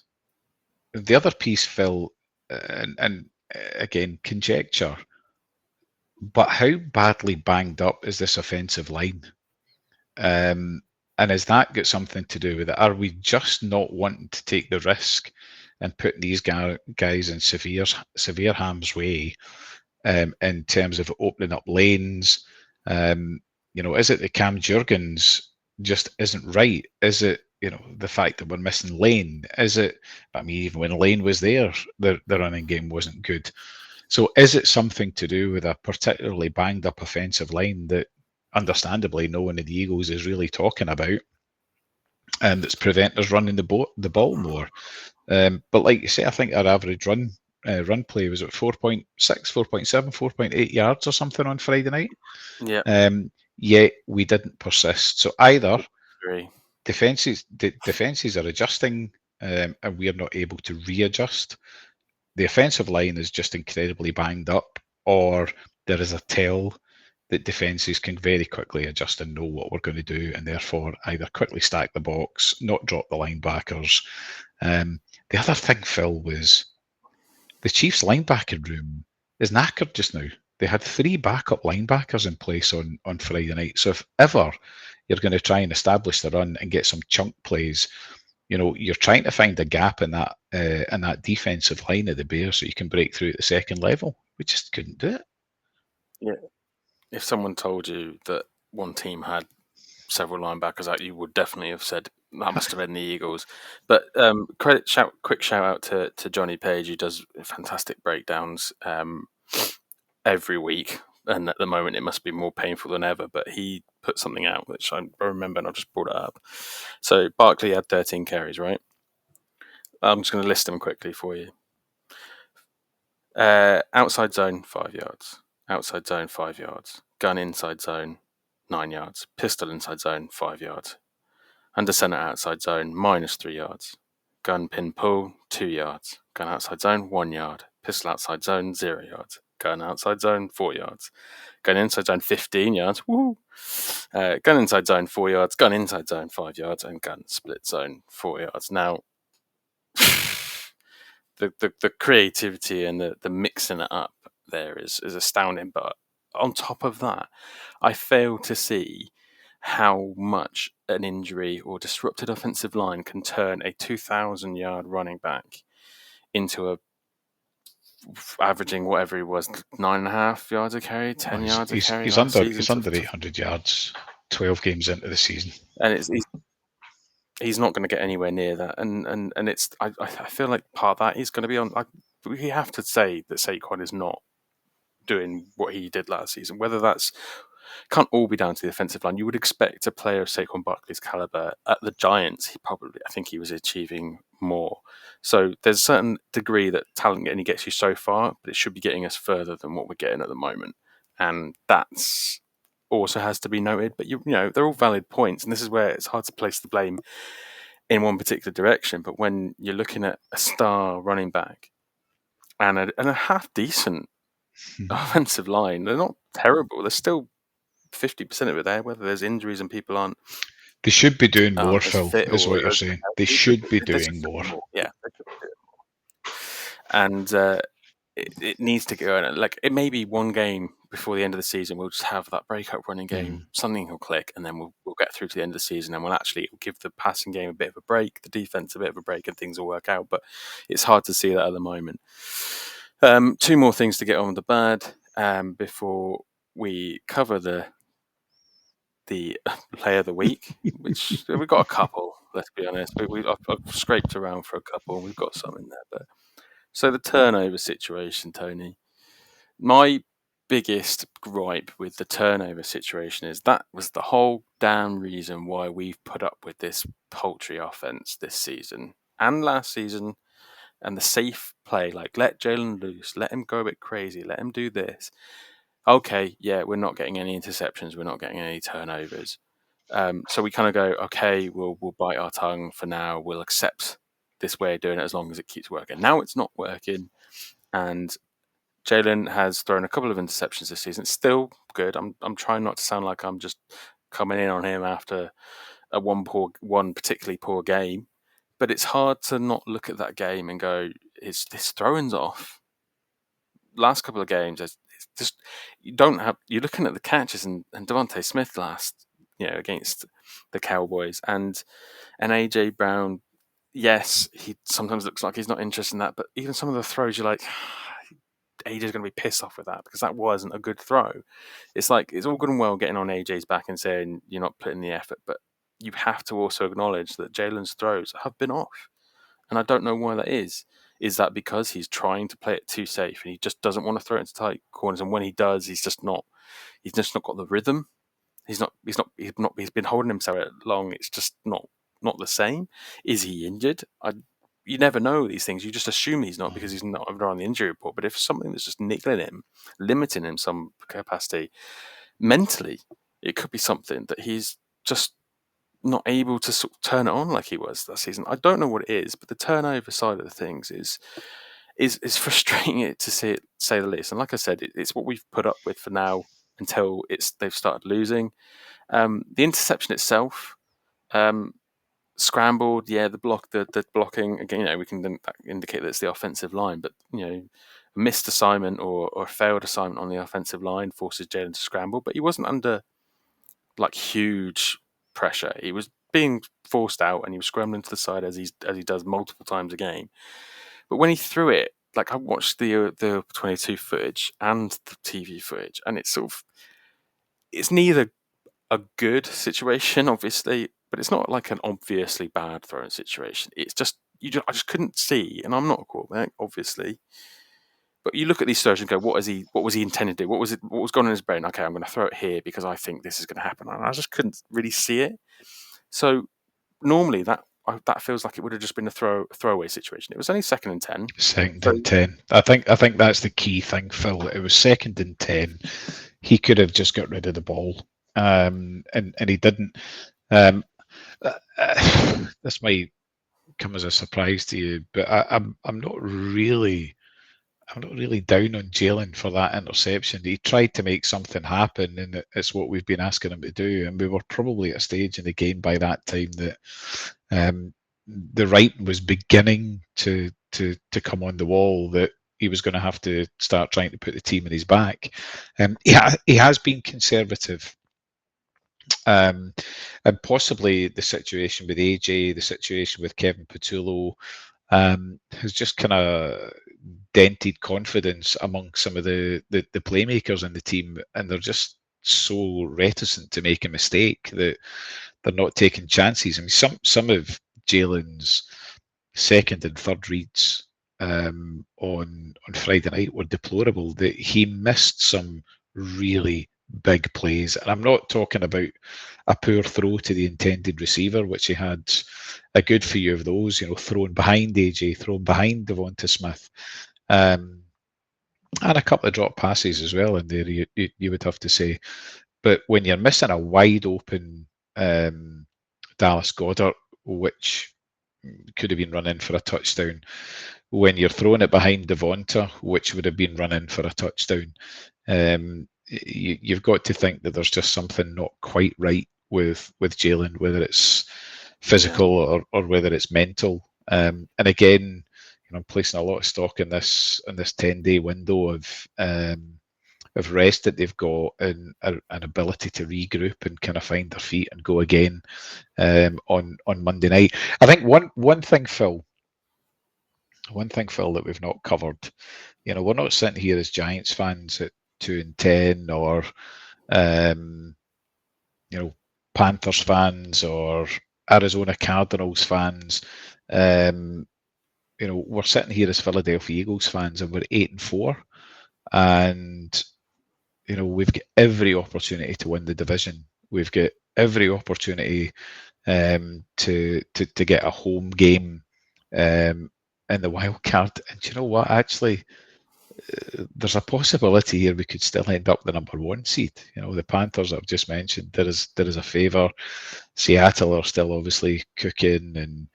D: the other piece, Phil, and again conjecture, but how badly banged up is this offensive line? And has that got something to do with it? Are we just not wanting to take the risk and put these guys in severe harm's way in terms of opening up lanes? Is it that Cam Jurgens just isn't right? Is it the fact that we're missing Lane? Is it? I mean, even when Lane was there, the running game wasn't good. So is it something to do with a particularly banged up offensive line that understandably no one in the Eagles is really talking about, and that's preventing us running the ball more? But like you say, I think our average run play was at 4.6, 4.7, 4.8 yards or something on Friday night.
C: Yeah.
D: Yet we didn't persist. So either
C: Agree.
D: defenses are adjusting, and we're not able to readjust. The offensive line is just incredibly banged up, or there is a tell that defenses can very quickly adjust and know what we're going to do, and therefore either quickly stack the box, not drop the linebackers. The other thing, Phil, was the Chiefs' linebacker room is knackered just now. They had 3 backup linebackers in place on Friday night. So if ever you're going to try and establish the run and get some chunk plays, you're trying to find a gap in that defensive line of the Bears so you can break through at the second level. We just couldn't do it.
C: Yeah. If someone told you that one team had several linebackers out, you would definitely have said that must have been the Eagles. But quick shout out to Johnny Page, who does fantastic breakdowns every week. And at the moment, it must be more painful than ever. But he put something out which I remember, and I've just brought it up. So Barkley had 13 carries, right? I'm just going to list them quickly for you. Outside zone, 5 yards. Outside zone, 5 yards. Gun inside zone, 9 yards. Pistol inside zone, 5 yards. Under center outside zone, -3 yards. Gun pin pull, 2 yards. Gun outside zone, 1 yard. Pistol outside zone, 0 yards. Gun outside zone, 4 yards. Gun inside zone, 15 yards. Woo! Gun inside zone, 4 yards. Gun inside zone, 5 yards. And gun split zone, 4 yards. Now, the creativity and the mixing it up there is astounding. But on top of that, I fail to see how much an injury or disrupted offensive line can turn a 2,000-yard running back into a averaging whatever he was, 9.5 yards a carry, 10 yards a carry.
D: He's under 800 yards, 12 games into the season,
C: and he's not going to get anywhere near that. And it's I feel like part of that is going to be on. We have to say that Saquon is not doing what he did last season. Whether that's can't all be down to the offensive line. You would expect a player of Saquon Barkley's caliber at the Giants. I think he was achieving more. So there's a certain degree that talent only gets you so far, but it should be getting us further than what we're getting at the moment. And that's also has to be noted. But you know, they're all valid points, and this is where it's hard to place the blame in one particular direction. But when you're looking at a star running back and a half decent offensive line, they're not terrible. They're still 50% of it there, whether there's injuries and people aren't.
D: They should be doing more,
C: as
D: Phil,
C: fit
D: is
C: or
D: what you're
C: as
D: saying.
C: healthy.
D: They should be
C: They
D: doing
C: should
D: more.
C: Yeah, they should be doing more. And it needs to go. Like, it may be one game before the end of the season. We'll just have that breakup running game. Something will click, and then we'll get through to the end of the season, and we'll actually give the passing game a bit of a break, the defense a bit of a break, and things will work out. But it's hard to see that at the moment. 2 more things to get on with the bad before we cover the play of the week, which we've got a couple. Let's be honest, I've scraped around for a couple, and we've got some in there. But so the turnover situation, Tony. My biggest gripe with the turnover situation is that was the whole damn reason why we've put up with this paltry offense this season and last season, and the safe play, like let Jalen loose, let him go a bit crazy, let him do this. Okay, yeah, we're not getting any interceptions, we're not getting any turnovers. So we kind of go, okay, we'll bite our tongue for now. We'll accept this way of doing it as long as it keeps working. Now it's not working, and Jalen has thrown a couple of interceptions this season. It's still good. I'm trying not to sound like I'm just coming in on him after one particularly poor game, but it's hard to not look at that game and go, his throwing's off. Last couple of games, it's just you're looking at the catches and Devontae Smith last, against the Cowboys and AJ Brown. Yes, he sometimes looks like he's not interested in that, but even some of the throws, you're like, AJ's going to be pissed off with that because that wasn't a good throw. It's like it's all good and well getting on AJ's back and saying you're not putting the effort, but you have to also acknowledge that Jalen's throws have been off, and I don't know why that is. Is that because he's trying to play it too safe and he just doesn't want to throw it into tight corners? And when he does, he's just not got the rhythm. He's been holding himself out long. It's just not the same. Is he injured? You never know these things. You just assume he's not because he's not on the injury report. But if something that's just niggling him, limiting him some capacity mentally, it could be something that he's just not able to sort of turn it on like he was that season. I don't know what it is, but the turnover side of the things is frustrating to see it, say the least. And like I said, it's what we've put up with for now until they've started losing. The interception itself, scrambled, the blocking again. We can then indicate that it's the offensive line, but a missed assignment or a failed assignment on the offensive line forces Jalen to scramble. But he wasn't under like huge pressure. He was being forced out and he was scrambling to the side as he does multiple times a game. But when he threw it, like I watched the 22 footage and the TV footage, and it's neither a good situation, obviously, but it's not like an obviously bad throwing situation. It's just I just couldn't see, and I'm not a quarterback, obviously. But you look at these stories and go, what was he intended to do? What was going on in his brain? Okay, I'm going to throw it here because I think this is going to happen. And I just couldn't really see it. So normally that feels like it would have just been a throwaway situation. It was only 2nd and 10.
D: Second and 10. I think that's the key thing, Phil. It was 2nd and 10. He could have just got rid of the ball, and he didn't. This might come as a surprise to you, but I'm not really down on Jalen for that interception. He tried to make something happen, and it's what we've been asking him to do. And we were probably at a stage in the game by that time that the writing was beginning to come on the wall that he was going to have to start trying to put the team in his back. He has been conservative. And possibly the situation with AJ, the situation with Kevin Patullo, has just kind of dented confidence among some of the playmakers in the team, and they're just so reticent to make a mistake that they're not taking chances. I mean, some of Jalen's second and third reads on Friday night were deplorable. That he missed some really big plays, and I'm not talking about a poor throw to the intended receiver, which he had a good few of those, thrown behind AJ, thrown behind Devonta Smith, and a couple of drop passes as well in there, you would have to say. But when you're missing a wide open Dallas Goedert, which could have been run in for a touchdown, when you're throwing it behind Devonta, which would have been run in for a touchdown, you've got to think that there's just something not quite right with Jalen, whether it's physical or whether it's mental. And again, I'm placing a lot of stock in this 10-day window of rest that they've got, and an ability to regroup and kind of find their feet and go again on Monday night. I think one thing, Phil, that we've not covered. We're not sitting here as Giants fans at 2-10, or Panthers fans or Arizona Cardinals fans. We're sitting here as Philadelphia Eagles fans, and we're 8-4, and we've got every opportunity to win the division. We've got every opportunity to get a home game in the wild card. And do you know what? Actually, there's a possibility here we could still end up the number 1 seed. The Panthers I've just mentioned, there is a favour. Seattle are still obviously cooking, and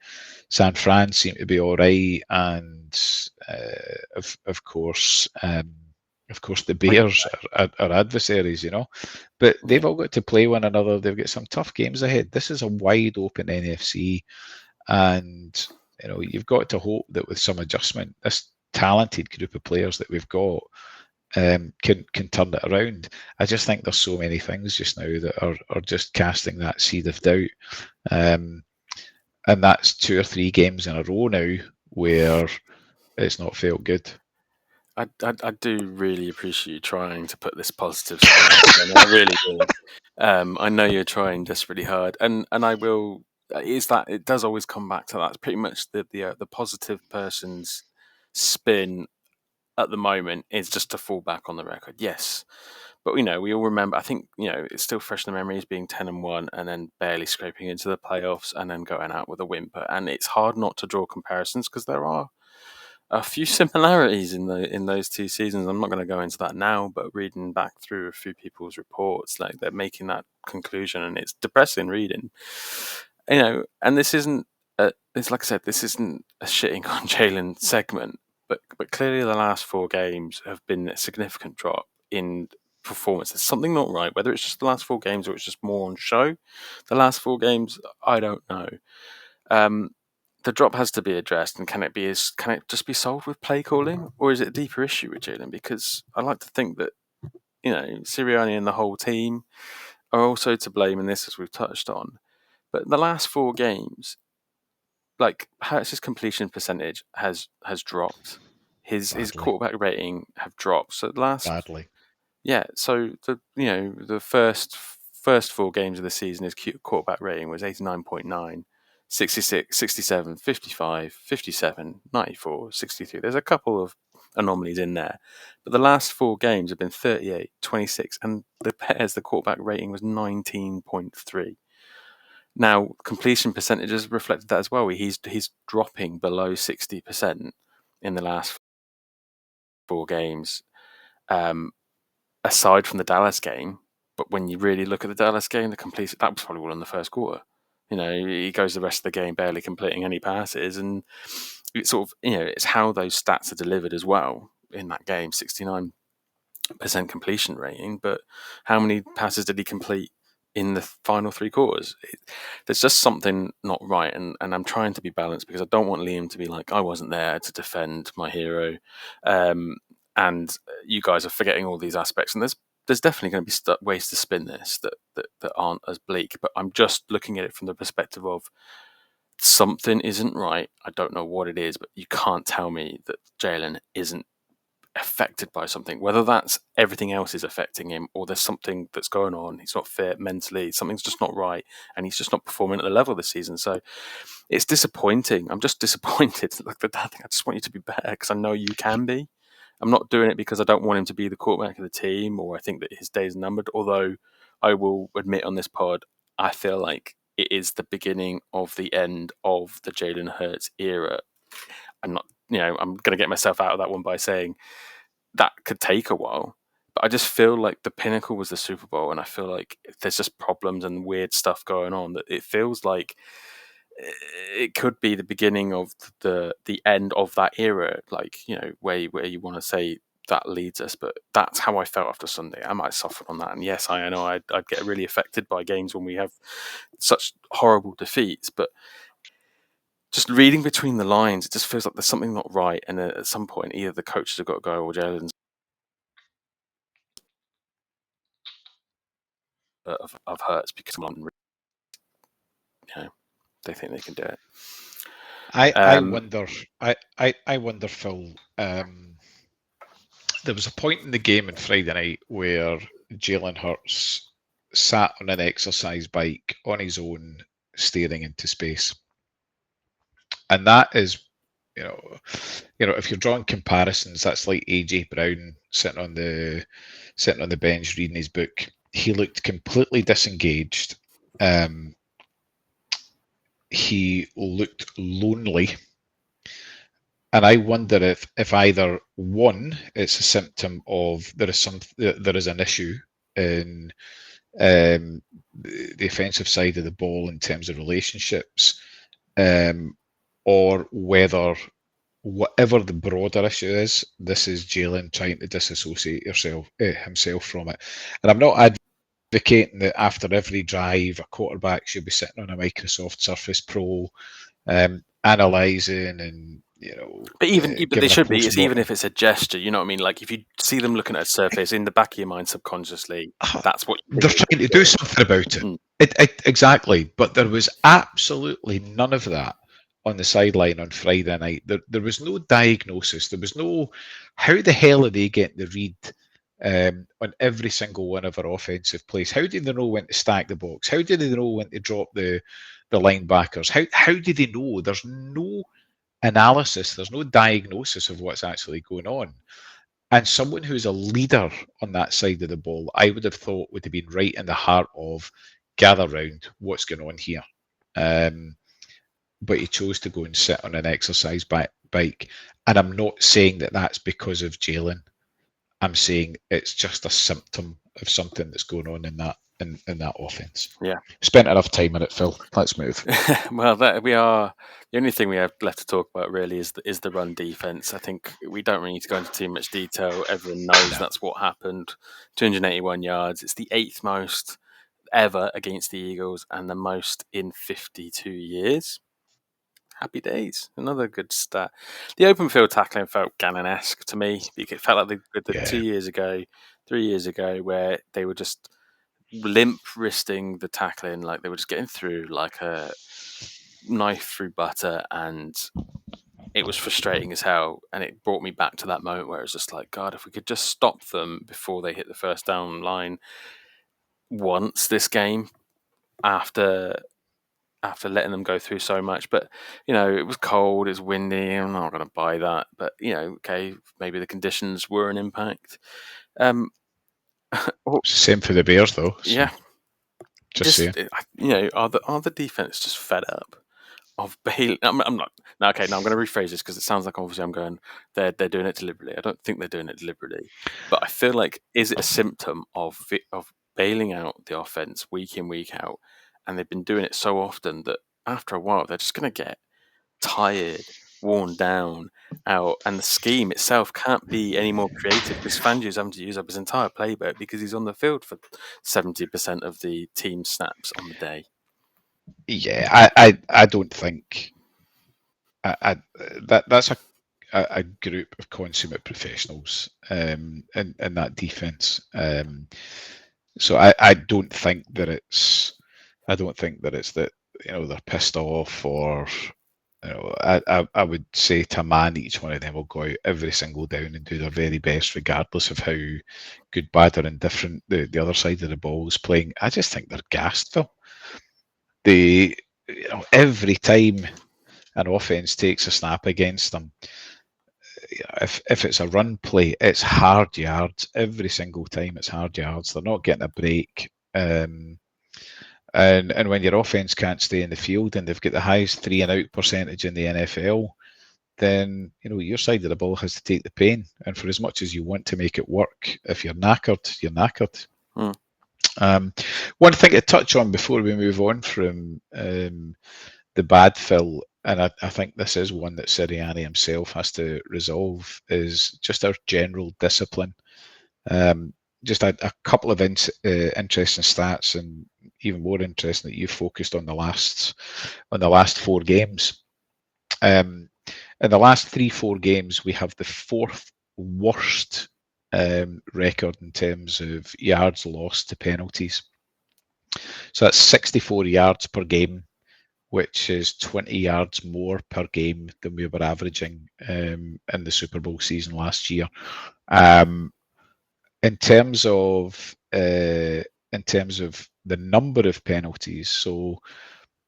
D: San Fran seem to be all right, and of course the Bears are adversaries, but they've all got to play one another. They've got some tough games ahead. This is a wide open NFC, and you've got to hope that with some adjustment, this talented group of players that we've got can turn it around. I just think there's so many things just now that are just casting that seed of doubt, and that's 2 or 3 games in a row now where it's not felt good.
C: I do really appreciate you trying to put this positive spin on. I really do. I know you're trying just really hard, and I will. Is that it does always come back to that. It's pretty much the positive person's spin at the moment is just to fall back on the record. Yes. But, we all remember, I think, it's still fresh in the memories being 10-1 and then barely scraping into the playoffs and then going out with a whimper. And it's hard not to draw comparisons because there are a few similarities in those two seasons. I'm not going to go into that now, but reading back through a few people's reports, like they're making that conclusion, and it's depressing reading. And this isn't, it's like I said, this isn't a shitting on Jalen segment, but clearly the last 4 games have been a significant drop in performance. There's something not right, whether it's just the last 4 games or it's just more on show. The last 4 games, I don't know. The drop has to be addressed, and can it just be solved with play calling, or is it a deeper issue with Jalen? Because I like to think that Sirianni and the whole team are also to blame in this, as we've touched on. But the last 4 games, like Hurts' completion percentage has dropped. His quarterback rating have dropped. So the last
D: badly.
C: Yeah, so the first 4 games of the season, his quarterback rating was 89.9, 66, 67, 55, 57, 94, 63. There's a couple of anomalies in there. But the last 4 games have been 38, 26, and the quarterback rating was 19.3. Now, completion percentages reflected that as well. He's dropping below 60% in the last 4 games. Aside from the Dallas game, but when you really look at the Dallas game, that was probably all in the first quarter. He goes the rest of the game barely completing any passes, and it's sort of it's how those stats are delivered as well in that game. 69% completion rating, but how many passes did he complete in the final 3 quarters? There's just something not right, and I'm trying to be balanced because I don't want Liam to be like, I wasn't there to defend my hero. And you guys are forgetting all these aspects, and there's definitely going to be ways to spin this that aren't as bleak. But I'm just looking at it from the perspective of something isn't right. I don't know what it is, but you can't tell me that Jalen isn't affected by something. Whether that's everything else is affecting him, or there's something that's going on. He's not fit mentally. Something's just not right, and he's just not performing at the level this season. So it's disappointing. I'm just disappointed. Like the dad thing, I just want you to be better because I know you can be. I'm not doing it because I don't want him to be the quarterback of the team, or I think that his days are numbered. Although I will admit on this pod, I feel like it is the beginning of the end of the Jalen Hurts era. I'm not, I'm going to get myself out of that one by saying that could take a while. But I just feel like the pinnacle was the Super Bowl, and I feel like there's just problems and weird stuff going on that it feels like it could be the beginning of the end of that era, like where you want to say that leads us. But that's how I felt after Sunday. I might soften on that, and yes, I know I'd get really affected by games when we have such horrible defeats. But just reading between the lines, it just feels like there's something not right, and at some point, either the coaches have got to go or Jalen's of Hurts because they think they can do it.
D: I wonder, Phil. There was a point in the game on Friday night where Jalen Hurts sat on an exercise bike on his own, staring into space, and that is, if you're drawing comparisons, that's like AJ Brown sitting on the bench reading his book. He looked completely disengaged. He looked lonely. And I wonder if either one, it's a symptom of there is an issue in the offensive side of the ball in terms of relationships, or whether whatever the broader issue is, this is Jalen trying to disassociate himself from it. And I'm not advocating that after every drive a quarterback should be sitting on a Microsoft Surface Pro, analysing and
C: but they should be. It's even if it's a gesture, you know what I mean? Like if you see them looking at a surface in the back of your mind subconsciously, that's what
D: they're trying to do something about it. Exactly. But there was absolutely none of that on the sideline on Friday night. There was no diagnosis. There was no, how the hell are they getting the read on every single one of our offensive plays? How did they know when to stack the box? How did they know when to drop the linebackers? How did they know? There's no analysis. There's no diagnosis of what's actually going on. And someone who's a leader on that side of the ball, I would have thought would have been right in the heart of gather round, what's going on here. But he chose to go and sit on an exercise bike. And I'm not saying that that's because of Jalen. I'm saying it's just a symptom of something that's going on in that offense.
C: Yeah.
D: Spent enough time in it, Phil. Let's move.
C: Well, the only thing we have left to talk about really is the run defense. I think we don't really need to go into too much detail. Everyone knows that's what happened. 281 yards. It's the 8th most ever against the Eagles and the most in 52 years. Happy days. Another good stat. The open field tackling felt Gannon-esque to me. It felt like the 2 years ago, 3 years ago, where they were just limp wristing the tackling, like they were just getting through like a knife through butter, and it was frustrating as hell. And it brought me back to that moment where it was just like, God, if we could just stop them before they hit the first down line once this game, after letting them go through so much. But, it was cold, it's windy, I'm not going to buy that. But, okay, maybe the conditions were an impact.
D: Same for the Bears, though. So
C: Yeah.
D: just saying.
C: Are the defense just fed up of Bailey? I'm not. No, okay, now I'm going to rephrase this because it sounds like obviously I'm going, they're doing it deliberately. I don't think they're doing it deliberately. But I feel like, is it a symptom of bailing out the offense week in, week out? And they've been doing it so often that after a while, they're just going to get tired, worn down, out. And the scheme itself can't be any more creative because Fangio's having to use up his entire playbook because he's on the field for 70% of the team snaps on the day.
D: Yeah, I don't think that's a group of consummate professionals in that defense. So I don't think that it's that they're pissed off, or I would say to a man, each one of them will go out every single down and do their very best, regardless of how good, bad, or indifferent the other side of the ball is playing. I just think they're gassed, Phil. Every time an offense takes a snap against them, if it's a run play, it's hard yards every single time. It's hard yards. They're not getting a break. And when your offense can't stay in the field and they've got the highest 3-and-out percentage in the NFL, then your side of the ball has to take the pain. And for as much as you want to make it work, if you're knackered, you're knackered. One thing to touch on before we move on from the bad, Phil, and I think this is one that Sirianni himself has to resolve, is just our general discipline. Just a couple of interesting stats, and even more interesting that you focused on the last 4 games. In the last 3-4 games, we have the 4th worst record in terms of yards lost to penalties. So that's 64 yards per game, which is 20 yards more per game than we were averaging in the Super Bowl season last year. In terms of the number of penalties, so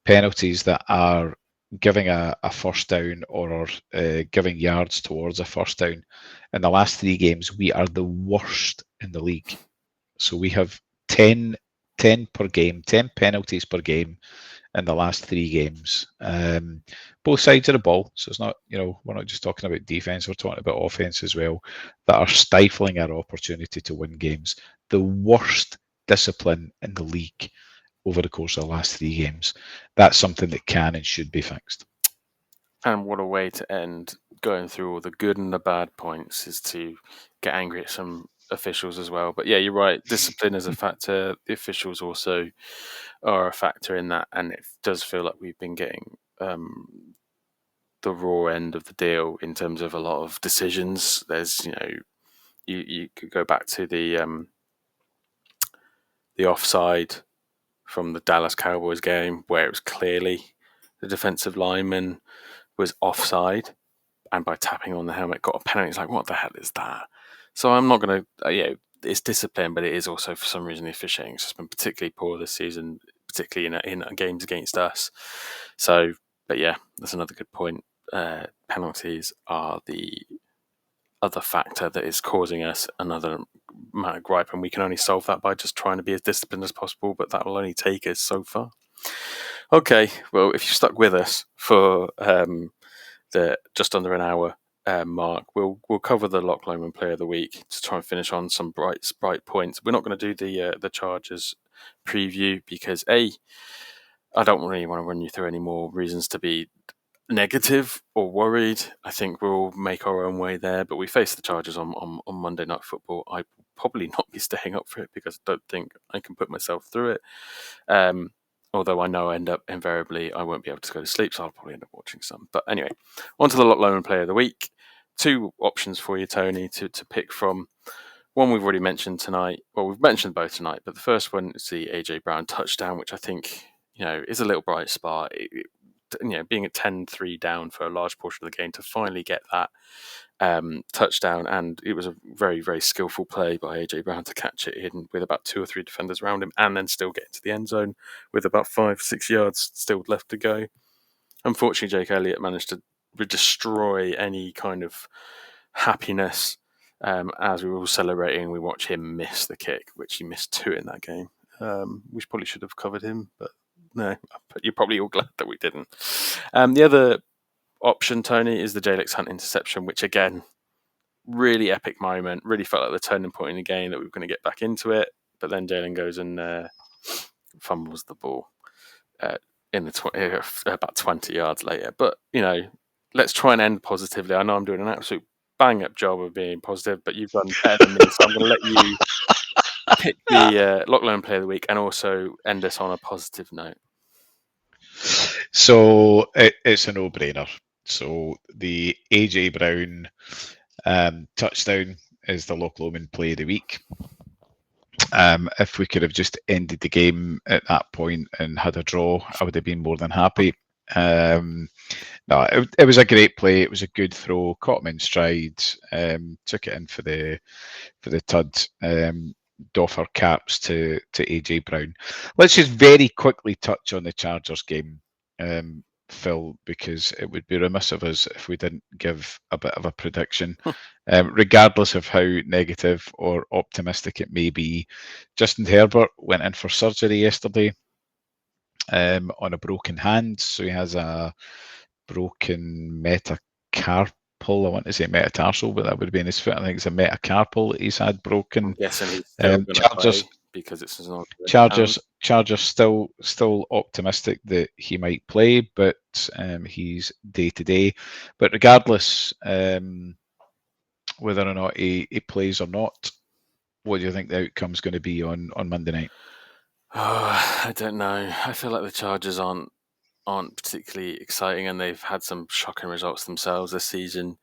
D: penalties that are giving a first down or giving yards towards a first down, in the last 3 games, we are the worst in the league. So we have 10 per game, 10 penalties per game in the last 3 games. Both sides of the ball. So it's not, we're not just talking about defense, we're talking about offense as well, that are stifling our opportunity to win games. The worst discipline in the league over the course of the last 3 games. That's something that can and should be fixed.
C: And what a way to end going through all the good and the bad points, is to get angry at some officials as well. But yeah, you're right. Discipline is a factor. The officials also are a factor in that. And it does feel like we've been getting the raw end of the deal in terms of a lot of decisions. There's, you could go back to the offside from the Dallas Cowboys game, where it was clearly the defensive lineman was offside, and by tapping on the helmet got a penalty. It's like, what the hell is that? So I'm not going to, it's discipline, but it is also, for some reason, the officiating has been particularly poor this season, particularly in games against us. So, but yeah, that's another good point. penalties are the other factor that is causing us another amount of gripe, and we can only solve that by just trying to be as disciplined as possible, but that will only take us so far. Okay, well, if you stuck with us for the just under an hour mark, we'll cover the Loch Lomond Player of the Week to try and finish on some bright points. We're not going to do the Chargers preview because I don't really want to run you through any more reasons to be negative or worried. I think we'll make our own way there, but we face the Chargers on Monday Night Football. I will probably not be staying up for it because I don't think I can put myself through it. Although I know invariably I won't be able to go to sleep, so I'll probably end up watching some. But anyway, on to the Loch Lomond Player of the Week. 2 options for you, Tony, to pick from. One we've already mentioned tonight. Well, we've mentioned both tonight, but the first one is the AJ Brown touchdown, which I think is a little bright spot. Being at 10-3 down for a large portion of the game, to finally get that touchdown, and it was a very, very skillful play by AJ Brown to catch it in with about 2 or 3 defenders around him, and then still get into the end zone with about 5-6 yards still left to go. Unfortunately, Jake Elliott managed to destroy any kind of happiness. As we were all celebrating, we watched him miss the kick, which he missed 2 in that game. We probably should have covered him, but no, you're probably all glad that we didn't. The other option, Tony, is the Jalix Hunt interception, which again, really epic moment. Really felt like the turning point in the game that we were going to get back into it, but then Jalen goes and fumbles the ball in the about 20 yards later. But let's try and end positively. I know I'm doing an absolute bang-up job of being positive, but you've done better than me, so I'm going to let you pick the Loch Lomond Player of the Week and also end us on a positive note.
D: So it's a no-brainer. So the AJ Brown touchdown is the Loch Lomond Player of the Week. If we could have just ended the game at that point and had a draw, I would have been more than happy. No, it was a great play. It was a good throw. Caught him in stride. Took it in for the tud. Doff our caps to AJ Brown. Let's just very quickly touch on the Chargers game, Phil, because it would be remiss of us if we didn't give a bit of a prediction. Regardless of how negative or optimistic it may be, Justin Herbert went in for surgery yesterday on a broken hand. So he has a broken metacarpal. I want to say metatarsal, but that would be in his foot. I think it's a metacarpal that he's had broken.
C: I'm guessing he's still going to play because it's not.
D: Chargers still optimistic that he might play, but he's day to day. But regardless, whether or not he plays or not, what do you think the outcome's going to be on Monday night?
C: Oh, I don't know. I feel like the Chargers aren't particularly exciting, and they've had some shocking results themselves this season.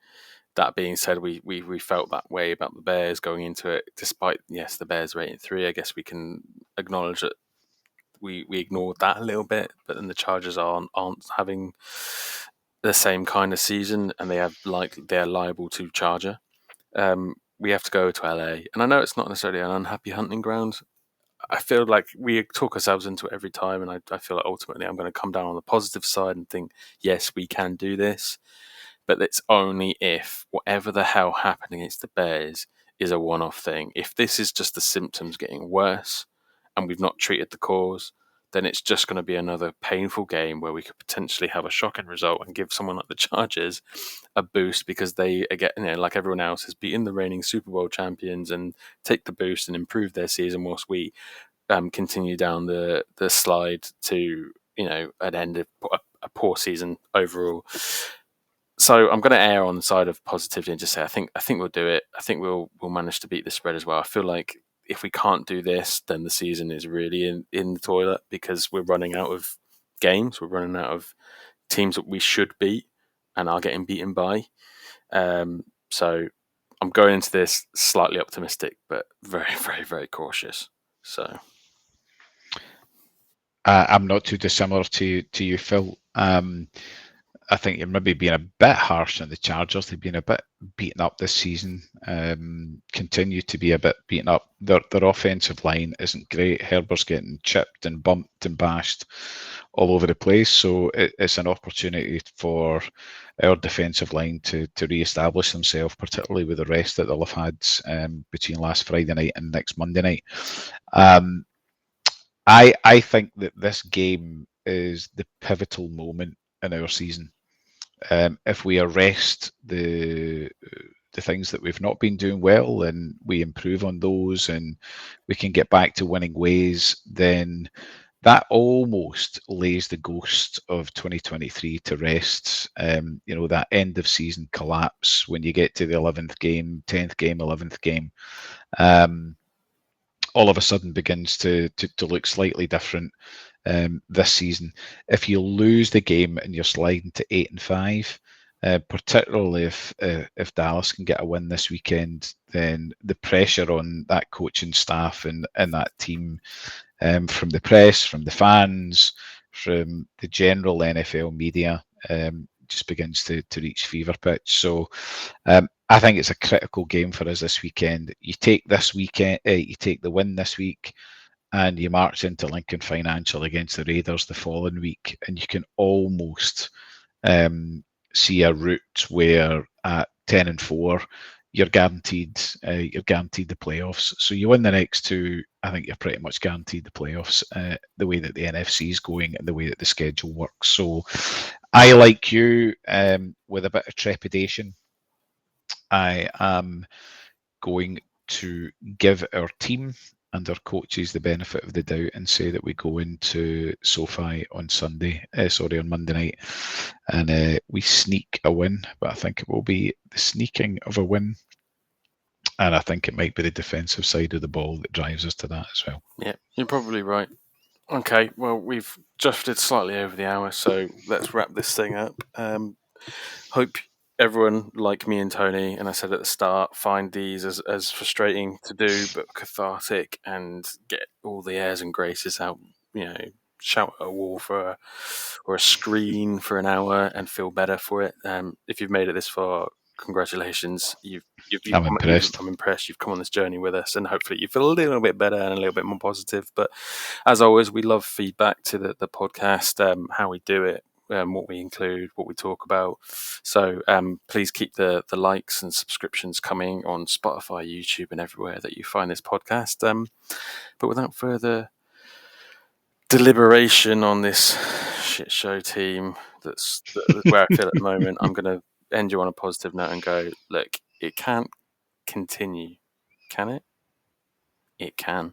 C: That being said, we felt that way about the Bears going into it, despite, yes, the Bears rating 3. I guess we can acknowledge that we ignored that a little bit, but then the Chargers aren't having the same kind of season, and they're liable to Charger. We have to go to LA, and I know it's not necessarily an unhappy hunting ground. I feel like we talk ourselves into it every time, and I feel like ultimately I'm going to come down on the positive side and think, yes, we can do this. But it's only if whatever the hell happened against the Bears is a one-off thing. If this is just the symptoms getting worse and we've not treated the cause, then it's just going to be another painful game where we could potentially have a shocking result and give someone like the Chargers a boost because they, again, like everyone else, has beaten the reigning Super Bowl champions and take the boost and improve their season whilst we continue down the slide to an end of a poor season overall. So I'm going to err on the side of positivity and just say I think we'll do it. I think we'll manage to beat the spread as well. I feel like if we can't do this, then the season is really in the toilet because we're running out of games. We're running out of teams that we should beat and are getting beaten by. So I'm going into this slightly optimistic, but very, very, very cautious. So
D: I'm not too dissimilar to you, Phil. I think you're maybe being a bit harsh on the Chargers. They've been a bit beaten up this season, continue to be a bit beaten up. Their offensive line isn't great. Herbert's getting chipped and bumped and bashed all over the place. So it's an opportunity for our defensive line to re-establish themselves, particularly with the rest that they'll have had between last Friday night and next Monday night. I think that this game is the pivotal moment in our season. If we arrest the things that we've not been doing well and we improve on those and we can get back to winning ways, then that almost lays the ghost of 2023 to rest. That end of season collapse when you get to the 11th game, 10th game, 11th game, all of a sudden begins to look slightly different this season. If you lose the game and you're sliding to 8-5, particularly if Dallas can get a win this weekend, then the pressure on that coaching staff and that team, from the press, from the fans, from the general NFL media, just begins to reach fever pitch. So I think it's a critical game for us this weekend. You take the win this week, and you march into Lincoln Financial against the Raiders the following week, and you can almost see a route where at 10-4 you're guaranteed the playoffs. So you win the next two, I think you're pretty much guaranteed the playoffs, the way that the NFC is going and the way that the schedule works. So I, like you, with a bit of trepidation, I am going to give our team and our coaches the benefit of the doubt and say that we go into SoFi on Monday night, and we sneak a win. But I think it will be the sneaking of a win, and I think it might be the defensive side of the ball that drives us to that as well.
C: Yeah, you're probably right. Okay, well, we've drifted slightly over the hour, so let's wrap this thing up. Hope everyone, like me and Tony, and I said at the start, find these as frustrating to do, but cathartic, and get all the airs and graces out. Shout at a wall or a screen for an hour and feel better for it. If you've made it this far, congratulations.
D: I'm impressed.
C: I'm impressed. You've come on this journey with us, and hopefully you feel a little bit better and a little bit more positive. But as always, we love feedback to the podcast, how we do it, what we include, what we talk about. So please keep the likes and subscriptions coming on Spotify, YouTube, and everywhere that you find this podcast. But without further deliberation on this shit show team, that's where I feel at the moment, I'm going to end you on a positive note and go, look, it can't continue, can it? It can.